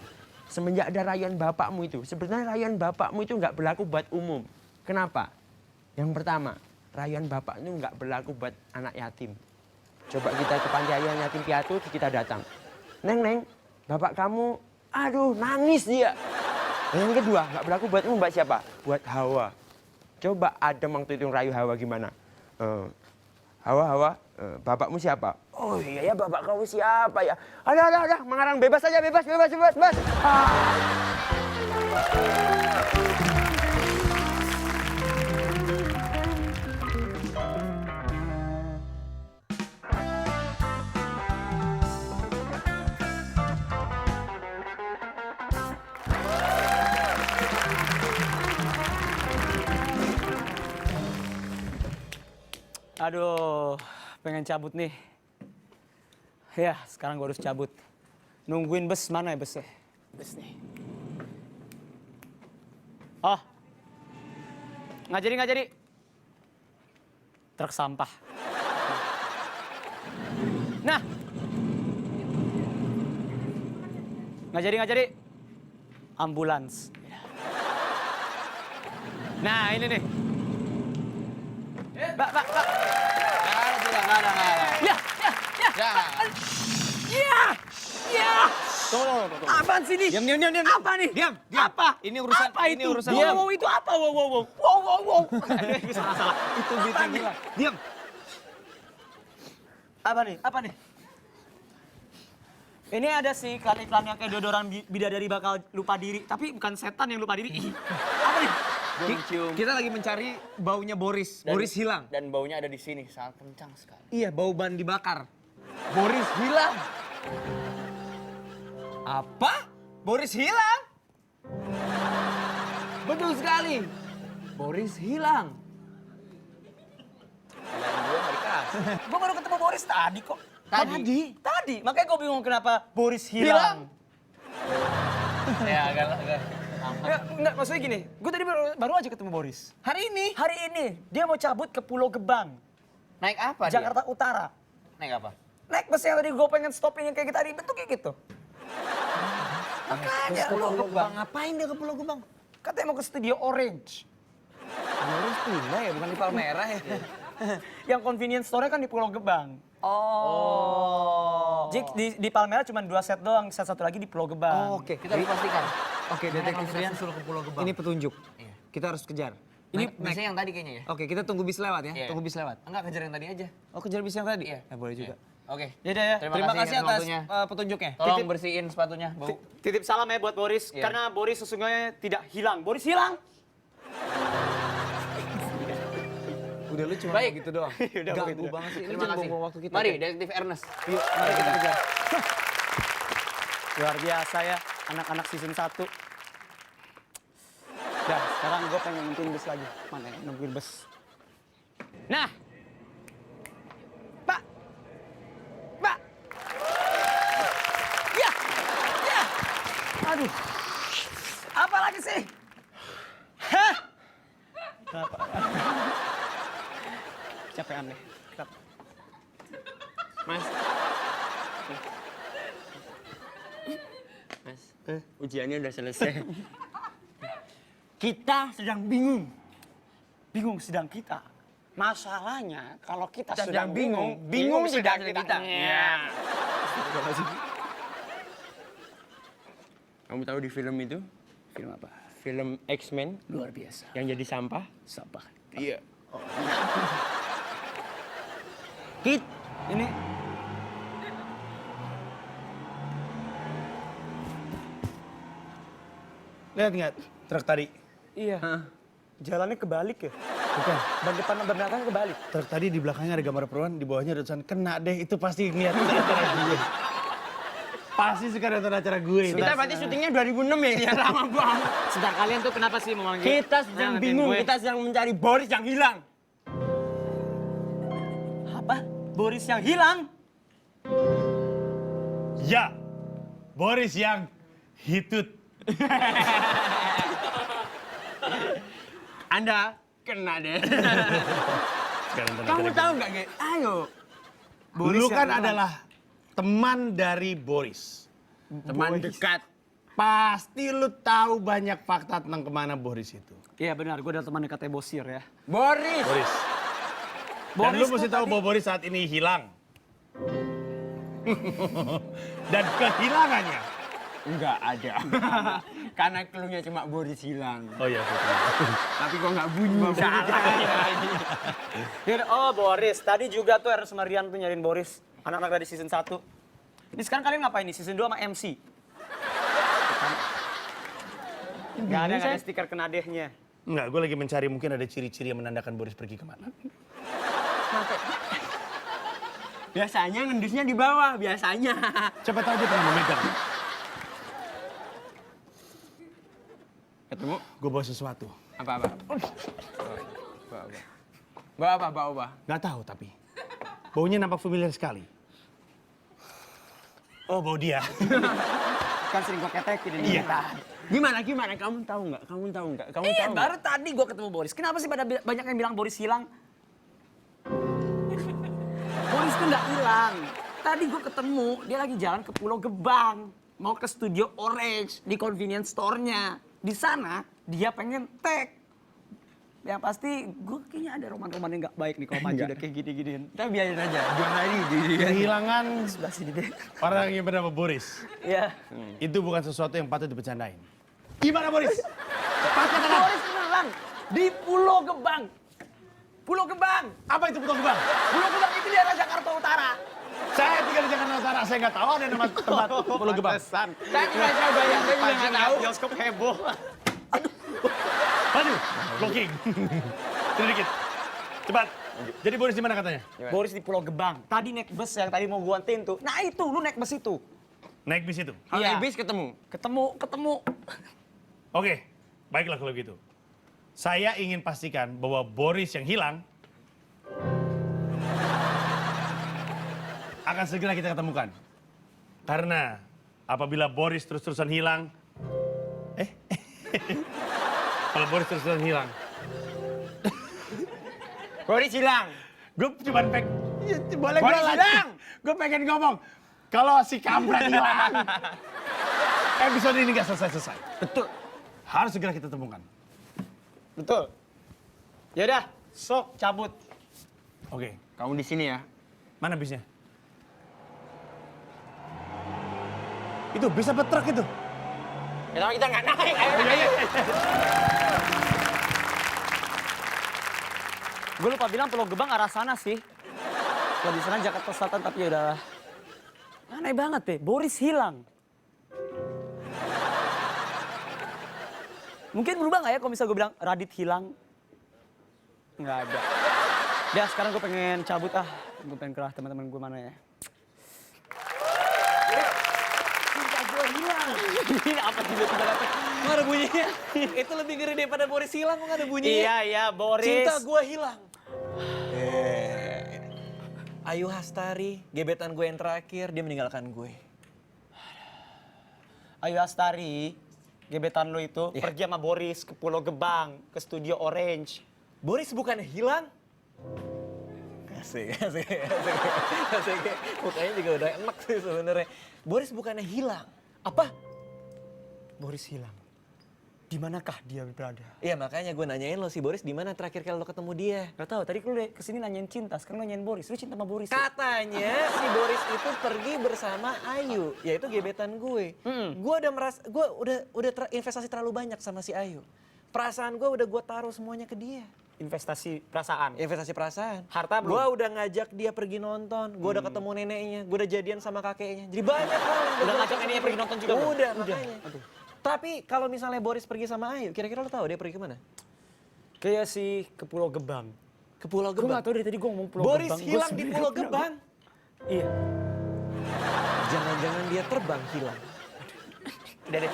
Semenjak ada rayuan bapakmu itu, sebenarnya rayuan bapakmu itu nggak berlaku buat umum. Kenapa? Yang pertama, rayuan bapak itu nggak berlaku buat anak yatim. Coba kita ke panti asuhan yatim piatu, kita datang. Neng, bapak kamu, aduh nangis dia. Yang kedua, nggak berlaku buat umum, buat siapa? Buat Hawa. Coba Adam waktu itu rayu Hawa gimana? Hawa, bapakmu siapa? Oh iya ya, bapak kamu siapa ya? Ada, mengarang bebas aja, bebas. Aduh, pengen cabut nih. Ya, sekarang gue harus cabut. Nungguin bus, mana ya busnya? Bus nih. Oh, nggak jadi. Truk sampah. Nah, nggak jadi. Ambulans. Nah, ini nih. Mbak. Nggak ada. Ya. Ya. Tunggu. Apaan sih ini? Diam. Apa nih? Diam. Apa? Ini urusan, Apa ini itu? urusan. Wow, itu apa? Wow. Salah. Itu beatnya gila. Diam. Apa nih? Ini ada sih iklan-iklan yang kayak deodoran bidadari bakal lupa diri, tapi bukan setan yang lupa diri. Apa nih? Kita lagi mencari baunya Boris. Boris hilang. Dan baunya ada di sini, sangat kencang sekali. Iya, bau ban dibakar. Boris hilang. Apa? Boris hilang? Betul sekali. Boris hilang. Gue baru ketemu Boris tadi kok. Tadi? Makanya gue bingung kenapa Boris hilang. Ya, agak. Ya, enggak, maksudnya gini, gue tadi baru aja ketemu Boris. Hari ini? Hari ini, dia mau cabut ke Pulau Gebang, Naik apa dia? Jakarta Utara. Naik apa? Naik bus yang tadi gue pengen stopin yang kayak kita tadi, bentuknya gitu. Makanya Pulau Gebang. Ngapain dia ke Pulau Gebang? Katanya mau ke studio Orange. Boris pindah ya, bukan di Palmerah ya. Yang convenience store-nya kan di Pulau Gebang. Oh. Jadi di Palmerah cuma 2 set doang, set satu lagi di Pulau Gebang. Oke. Kita harus pastikan. Oke, detektif kita Rian. susul ke Pulau Gebang. Ini petunjuk. Kita harus kejar. Ini Naik. biasanya yang tadi kayaknya ya? Oke, kita tunggu bis lewat ya. Iya. Tunggu bis lewat. Enggak, kejar yang tadi aja. Oh, kejar bis yang tadi? Iya. Ya, boleh juga. Oke. Yaudah ya. Terima kasih atas waktunya. petunjuknya. Tolong bersihin sepatunya, bau. Titip salam ya buat Boris, Iya. karena Boris sesungguhnya tidak hilang. Boris hilang! Udah lu cuma Baik. gitu doang. Udah, Ganggu begitu. banget sih. Lu Terima jangan kasih. buang waktu kita. Mari, Oke. Detektif Ernest. Yuk, mari kita kejar. Luar biasa ya, anak-anak season 1. Dah, sekarang gue pengen nungguin bus lagi. Mana ya, nungguin bus. Nah! Pak! Ya! Aduh! Apa lagi sih? Hah? Kenapa? Capean deh. Kenapa? Mas. Mas, ujiannya udah selesai. Kita sedang bingung. Bingung sedang kita. Masalahnya kalau kita sedang bingung, bingung sedang kita. Ya. Kamu tahu di film itu? Film apa? Film X-Men Luar biasa. yang jadi sampah? Sampah. Iya. Kit, ini Lihat nggak truk tadi? iya. Jalannya kebalik ya? Bukan. Ban depan dan belakangnya kebalik. Truk tadi di belakangnya ada gambar perempuan, di bawahnya ada tulisan kena deh. Itu pasti niat acara gue. Pasti suka nonton acara gue. Kita berarti syutingnya 2006 ya? Iya, lama banget. Sebentar, kalian tuh kenapa sih mau manggil? Kita sedang bingung, kita sedang mencari Boris yang hilang. Apa? Boris yang hilang? Ya, Boris yang hitut. Anda kena deh. Sekarang nonton Kamu acara tahu nggak, Ge? Ayo. gue. Lu kan adalah teman dari Boris. Teman dekat. Pasti lu tahu banyak fakta tentang kemana Boris itu. Iya benar, gue adalah teman dekatnya Bosir ya. Boris. Boris. Dan lu Boris mesti tuh tahu tadi- bahwa Boris saat ini hilang. Dan kehilangannya. Enggak ada. Karena clue-nya cuma Boris hilang. Oh iya, betul. Tapi kok nggak bunyi. Yaudah, oh Boris, tadi juga tuh Ernest sama Rian tuh nyariin Boris. Anak-anak dari season 1. Ini sekarang kalian ngapain nih? Season 2 sama MC? Gak ada stiker kenadehnya. Enggak, gue lagi mencari mungkin ada ciri-ciri yang menandakan Boris pergi kemana. Biasanya ngendusnya di bawah, biasanya. Siapa tahu dia pernah memegang. Ketemu? Gue bawa sesuatu. Apa-apa? Bawa apa? Gak tahu tapi. Baunya nampak familiar sekali. Oh, bau dia. Kan sering gue ketekin ini. Iya. Gimana? Kamu tahu nggak? Kamu tahu nggak? Iya, baru tadi gue ketemu Boris. Kenapa sih pada banyak yang bilang Boris hilang? Boris tuh nggak hilang. Tadi gue ketemu, dia lagi jalan ke Pulau Gebang. Mau ke studio Orange di convenience store-nya. Di sana, dia pengen tag yang pasti gue kayaknya ada roman-roman yang nggak baik nih kalau maju udah kayak gini-giniin. Tapi biarin aja, gimana ini? Kehilangan Sebelah sini deh. orang yang bernama Boris. Iya. Itu bukan sesuatu yang patut dibercandain. Gimana Boris? Cepat katakan. Boris hilang di Pulau Gebang. Pulau Gebang. Apa itu Pulau Gebang? Pulau Gebang itu di daerah Jakarta Utara. Saya tinggal di Jakarta Utara, saya nggak tahu ada nama tempat Pulau Gebang. Saya juga nggak tahu. Bioskop heboh. Aduh, blocking. Sedikit. Cepat. Jadi Boris di mana katanya? Boris di Pulau Gebang. Tadi naik bus yang tadi mau gua anterin tuh. Nah itu, lu naik bus itu. Naik bis itu. Iya. Bis ketemu. Ketemu. Oke, baiklah kalau gitu. Saya ingin pastikan bahwa Boris yang hilang akan segera kita ketemukan. Karena apabila Boris terus-terusan hilang, kalau Boris terus-terusan hilang, Boris hilang. gue cuma boleh Boris gue hilang. Gue pengen ngomong, kalau si kampret hilang, episode ini nggak selesai-selesai. Betul. Harus segera kita temukan. Betul. Yaudah, sok cabut. Oke, Kamu di sini ya. mana bisnya? Itu bisa truk itu. Kita nggak naik. Ayo naik. Gue lupa bilang Pulau Gebang arah sana sih. Kalau di sana Jakarta Selatan tapi ya udah aneh banget deh. Boris hilang. Mungkin berubah nggak ya kalau misalnya gue bilang Radit hilang? Nggak ada. Ya sekarang gue pengen cabut ah. Gue pengen kerah teman-teman gue mana ya. Cinta gue hilang. Ini apa tiba-tiba dapet? Nggak ada bunyinya. Itu lebih ngeri daripada Boris hilang, nggak ada bunyinya. Iya Boris. Cinta gue hilang. Ayu Hastari, gebetan gue yang terakhir, dia meninggalkan gue. Ayu Astari, gebetan lo itu pergi sama Boris ke Pulau Gebang, ke studio Orange. Boris bukan hilang. Asik. Mukanya juga udah enak sih sebenarnya. Boris bukannya hilang. Apa? Boris hilang. Di manakah dia berada? Iya makanya gue nanyain lo si Boris di mana terakhir kali lo ketemu dia. Gak tahu. Tadi lu kesini nanyain cinta, sekarang lu nanyain Boris. Lu cinta sama Boris? Katanya si Boris itu pergi bersama Ayu, yaitu gebetan gue. Gue udah merasa, gue udah investasi terlalu banyak sama si Ayu. Perasaan gue udah gue taruh semuanya ke dia. Investasi perasaan. Investasi perasaan. Harta belum? Gue udah ngajak dia pergi nonton, gue udah ketemu neneknya, gue udah jadian sama kakeknya. Jadi banyak hal yang Udah gua ngajak neneknya pergi nonton juga belum? Udah, makanya. Tapi kalau misalnya Boris pergi sama Ayu, kira-kira lo tahu dia pergi kemana? Kayak sih ke Pulau Gebang. Ke Pulau Gue Gebang. gak tahu dari tadi gue ngomong Pulau Boris Gebang. Gua hilang di sebenarnya Pulau gak pernah- Gebang. Iya. Jangan-jangan dia terbang hilang. Udah deh.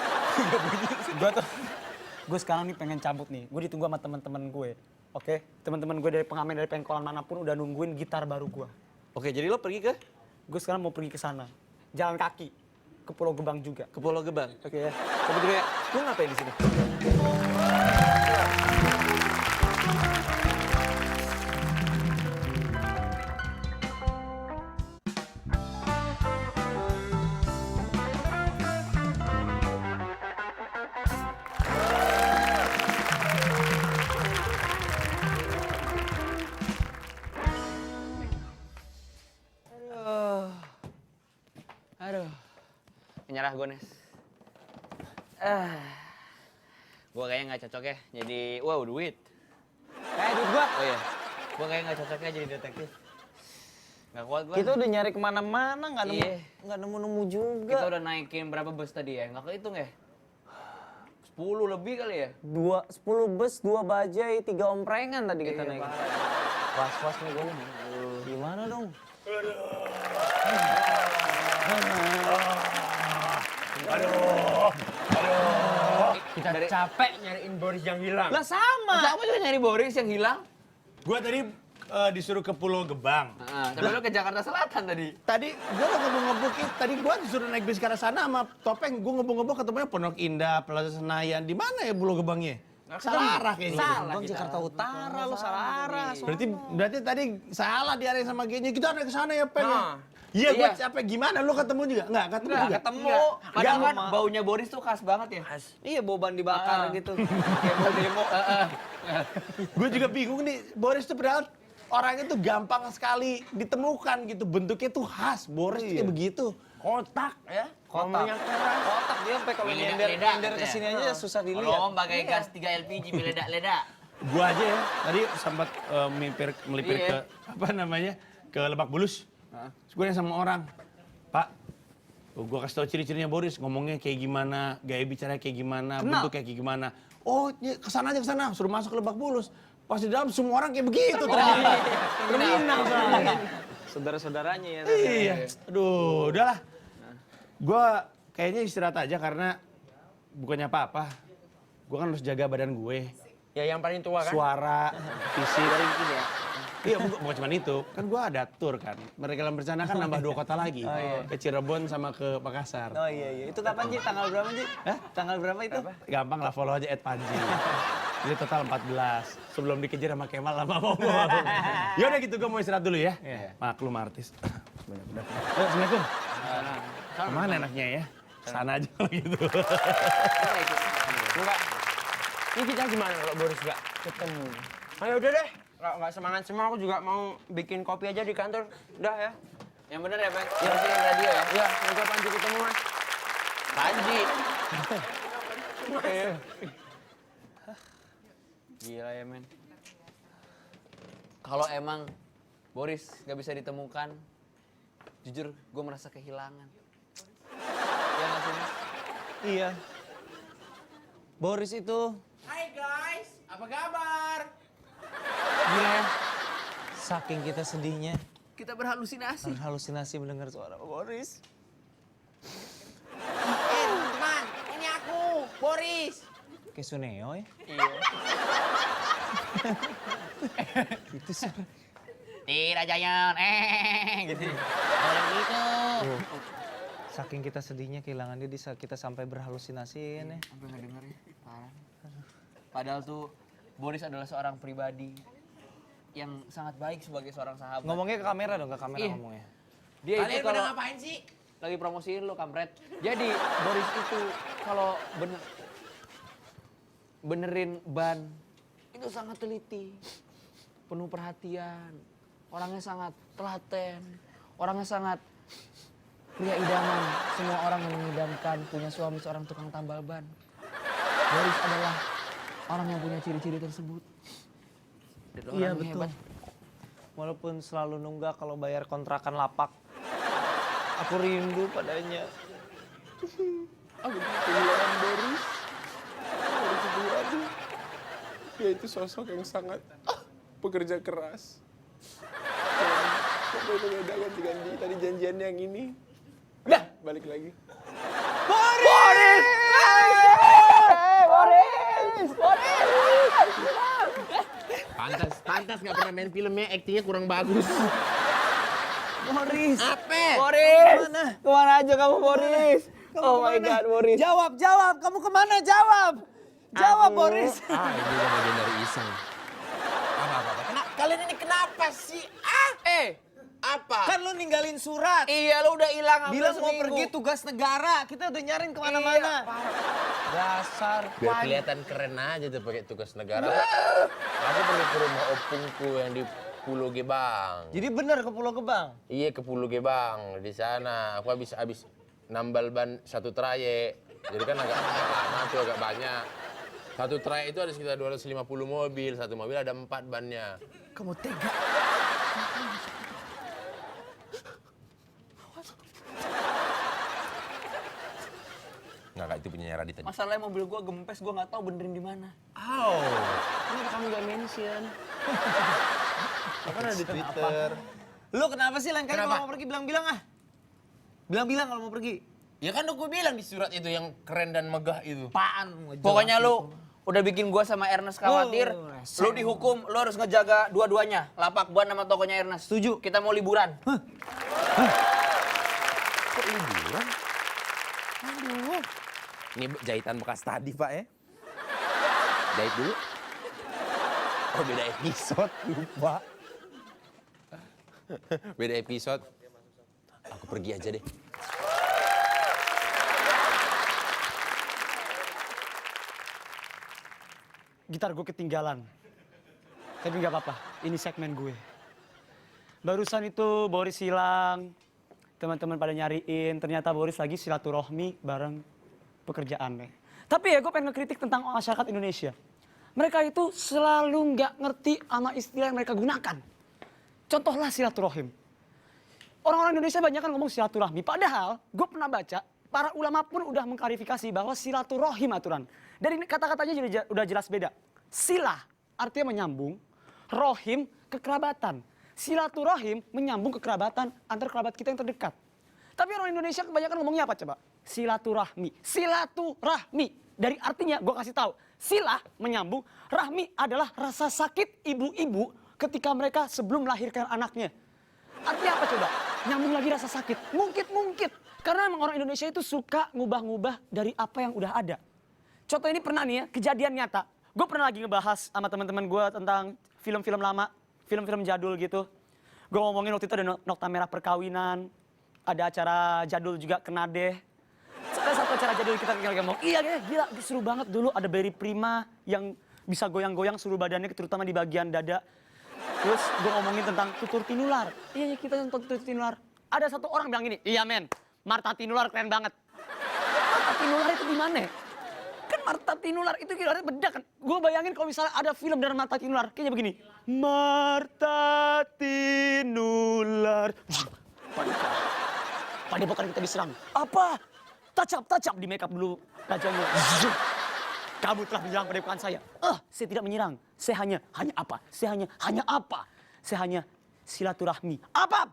Gue sekarang nih pengen cabut nih. Gue ditunggu sama teman-teman gue. Oke, teman-teman gue dari pengamen dari pengkolan manapun udah nungguin gitar baru gue. Oke, jadi lo pergi ke Gue sekarang mau pergi ke sana. Jalan kaki ke Pulau Gebang juga. Pulau Gebang. Oke ya. Coba dulu ya. Lo ngapain di sini? Aduh. Menyerah gue, Nes. Gue kayaknya nggak cocok ya jadi, wow duit. Duit gua. Oh iya, gue kayaknya nggak cocok ya jadi detektif. Nggak kuat gue. Kita udah nyari kemana-mana, nggak nemu, Iya. nggak nemu-nemu juga. Kita udah naikin berapa bus tadi ya? Nggak kehitung ya? 10 lebih kali ya? 10 bus, 2 bajai, 3 omprengan tadi kita naik. Was-was nih gue. Gimana dong? Kita capek nyariin Boris yang hilang. Lah sama. Sama juga nyari Boris yang hilang. Gue tadi disuruh ke Pulau Gebang. Tapi lo ke Jakarta Selatan tadi. Tadi gue udah ngebuk-ngebuk, tadi gue disuruh naik bis ke arah sana sama Topeng. Gue ngebuk-ngebuk ketemunya Pondok Indah, Plaza Senayan. Di mana ya Pulau Gebangnya? Salah arah kayaknya. Salah Jakarta Utara, lo salah arah. Berarti tadi salah di area sama G-nya. Kita ada ke sana ya, Peng. Nah, Iya, gue Iya. capek. Gimana? Lu ketemu juga? Enggak, ketemu Nggak juga? ketemu. Padahal kan baunya Boris tuh khas banget ya. Iya, boban dibakar gitu. Kayak mau demo. Gue juga bingung nih, Boris tuh padahal orangnya tuh gampang sekali ditemukan gitu. Bentuknya tuh khas, Boris tuh kayak begitu. Kotak ya. Kotak. Kotak dia sampai kalau nyender kesini aja susah Kalau dilihat. om pakai gas 3 LPG meledak-ledak. Gue aja ya, tadi sempat melipir Iya. ke, apa namanya, ke Lebak Bulus. Terus gue nanya sama orang, Pak, gue kasih tau ciri-cirinya Boris, ngomongnya kayak gimana, gaya bicaranya kayak gimana, bentuknya kayak gimana. Oh, kesana aja kesana, suruh masuk ke Lebak Bulus. Pas di dalam semua orang kayak begitu ternyata. Terminal soalnya. Saudara-saudaranya ya. Iya, aduh, udahlah. Gue kayaknya istirahat aja karena bukannya apa-apa. Gue kan harus jaga badan gue. Ya yang paling tua kan? Suara, fisik. Iya, bukan cuma itu. Kan gue ada tour kan. Mereka dalam berencana kan nambah 2 kota lagi. Ke Cirebon sama ke Makassar. Oh iya. Itu kapan, Ji? Tanggal berapa, Ji? Hah? Tanggal berapa itu? Gampang lah, follow aja @panji. Jadi total 14. Sebelum dikejar sama Kemal sama Momo. Yaudah gitu, gue mau istirahat dulu ya. Maklum artis. Assalamualaikum. Kemana enaknya ya? Sana aja kalau gitu. Enggak. Ini kita gimana kalau Boris nggak ketemu? Ayo udah deh. Nggak semangat semua, aku juga mau bikin kopi aja di kantor. Udah ya. Yang bener ya, Bang? Ya, sini radio ya. Ya, semoga Panji ketemu mas. Panji. Gila ya, men. Kalau emang Boris nggak bisa ditemukan, jujur gue merasa kehilangan. Ya nggak sih, Mas? Iya. Boris itu Hai guys, apa kabar? gila ya. Saking kita sedihnya, Kita berhalusinasi. berhalusinasi mendengar suara Boris. Teman-teman, ini aku, Boris. Kayak Suneo ya. Tidak Jayan, gitu. Kalau gitu. Saking kita sedihnya kehilangan dia, di saat kita sampai berhalusinasi ya. Sampai nggak denger ya, parah. Padahal tuh Boris adalah seorang pribadi yang sangat baik sebagai seorang sahabat. Ngomongnya ke kamera dong, ke kamera Iya. ngomongnya. Dia Kalian itu pada kalau ngapain sih? lagi promosiin lo, kampret. Jadi Boris itu kalau benerin ban itu sangat teliti, penuh perhatian, orangnya sangat telaten, orangnya sangat pria idaman. Semua orang yang mengidamkan punya suami seorang tukang tambal ban. Boris adalah orang yang punya ciri-ciri tersebut. Dan Iya orangnya betul. hebat. Walaupun selalu nunggak kalau bayar kontrakan lapak. Aku rindu padanya. Aku kehilangan Boris. Boris itu aduh. Dia itu sosok yang sangat pekerja keras. Dan kok itu beda ganti-ganti tadi janjian yang ini. Dah, balik lagi. Pantas nggak pernah main filmnya, aktingnya kurang bagus. Boris. Apa? Boris. Kemana aja kamu Boris? Oh my God Boris. Jawab. Kamu kemana? Jawab. Jawab Boris. Ah, ini udah bagian dari iseng. Apa? Kalian ini kenapa sih? Apa? Kan lu ninggalin surat. Iya, lo udah hilang hampir Bilang mau seminggu. pergi tugas negara. Kita udah nyariin kemana-mana. Dasar. Biar kelihatan keren aja tuh pakai tugas negara. Aku pergi ke rumah opungku yang di Pulau Gebang. Jadi bener ke Pulau Gebang? Iya ke Pulau Gebang. Di sana aku habis nambal ban satu trayek. Jadi kan agak lama tuh, agak banyak. Satu trayek itu ada sekitar 250 mobil. Satu mobil ada 4 bannya. Kamu tega. Nggak, itu punya Radit tadi. Masalahnya mobil gua gempes, gua nggak tahu benerin di mana. Kenapa kamu gak mention? Kan ada di Twitter. Lu kenapa sih lain kali Kenapa? kalau mau pergi bilang-bilang ah? Bilang-bilang kalau mau pergi. Ya kan aku bilang di surat itu yang keren dan megah itu. Apaan? Pokoknya lu udah bikin gua sama Ernest khawatir. Lu dihukum, lu harus ngejaga dua-duanya. Lapak ban sama tokonya Ernest. Setuju. Kita mau liburan. Kok liburan? Aduh. Ini jahitan bekas tadi, Pak ya. Jahit dulu. Oh, beda episode, lupa. Beda episode. pergi aja deh. Gitar gue ketinggalan. Tapi nggak apa-apa, ini segmen gue. Barusan itu Boris hilang, teman-teman pada nyariin, ternyata Boris lagi silaturahmi bareng pekerjaannya. Tapi ya gue pengen ngekritik tentang masyarakat Indonesia. Mereka itu selalu nggak ngerti sama istilah yang mereka gunakan. Contohlah silaturahim. Orang-orang Indonesia banyak kan ngomong silaturahmi, padahal gue pernah baca, para ulama pun udah mengklarifikasi bahwa silaturahim aturan. Dari kata-katanya udah jelas beda. Silah artinya menyambung, rohim kekerabatan. Silaturahim menyambung kekerabatan antar kerabat kita yang terdekat. Tapi orang Indonesia kebanyakan ngomongnya apa coba? Silaturahmi. Silaturahmi. Dari artinya gue kasih tahu, silah menyambung, rahmi adalah rasa sakit ibu-ibu ketika mereka sebelum melahirkan anaknya. Artinya apa coba? Nyambung lagi rasa sakit. Mungkin. Karena emang orang Indonesia itu suka ngubah-ngubah dari apa yang udah ada. Contoh ini pernah nih ya, kejadian nyata. Gue pernah lagi ngebahas sama teman-teman gue tentang film-film lama, film-film jadul gitu. Gue ngomongin waktu itu ada Nokta Merah Perkawinan, ada acara jadul juga Kenadeh. Satu acara jadul kita ngomong, iya gila, seru banget dulu ada Berry Prima yang bisa goyang-goyang seluruh badannya, terutama di bagian dada. Terus gue ngomongin tentang Tutur Tinular. Iya kita nonton Tutur Tinular. Ada satu orang bilang gini, iya men, Marta Tinular keren banget. Marta Tinular itu di mana? Kan Marta Tinular itu kira beda kan. Gue bayangin kalau misalnya ada film dari Marta Tinular, kayaknya begini. Marta Tinular. Padepokan kita diserang. Apa? Tacap di makeup dulu rajanya. Kamu telah menyerang padepokan saya. Saya tidak menyerang. Saya hanya apa? Saya hanya silaturahmi. Apa?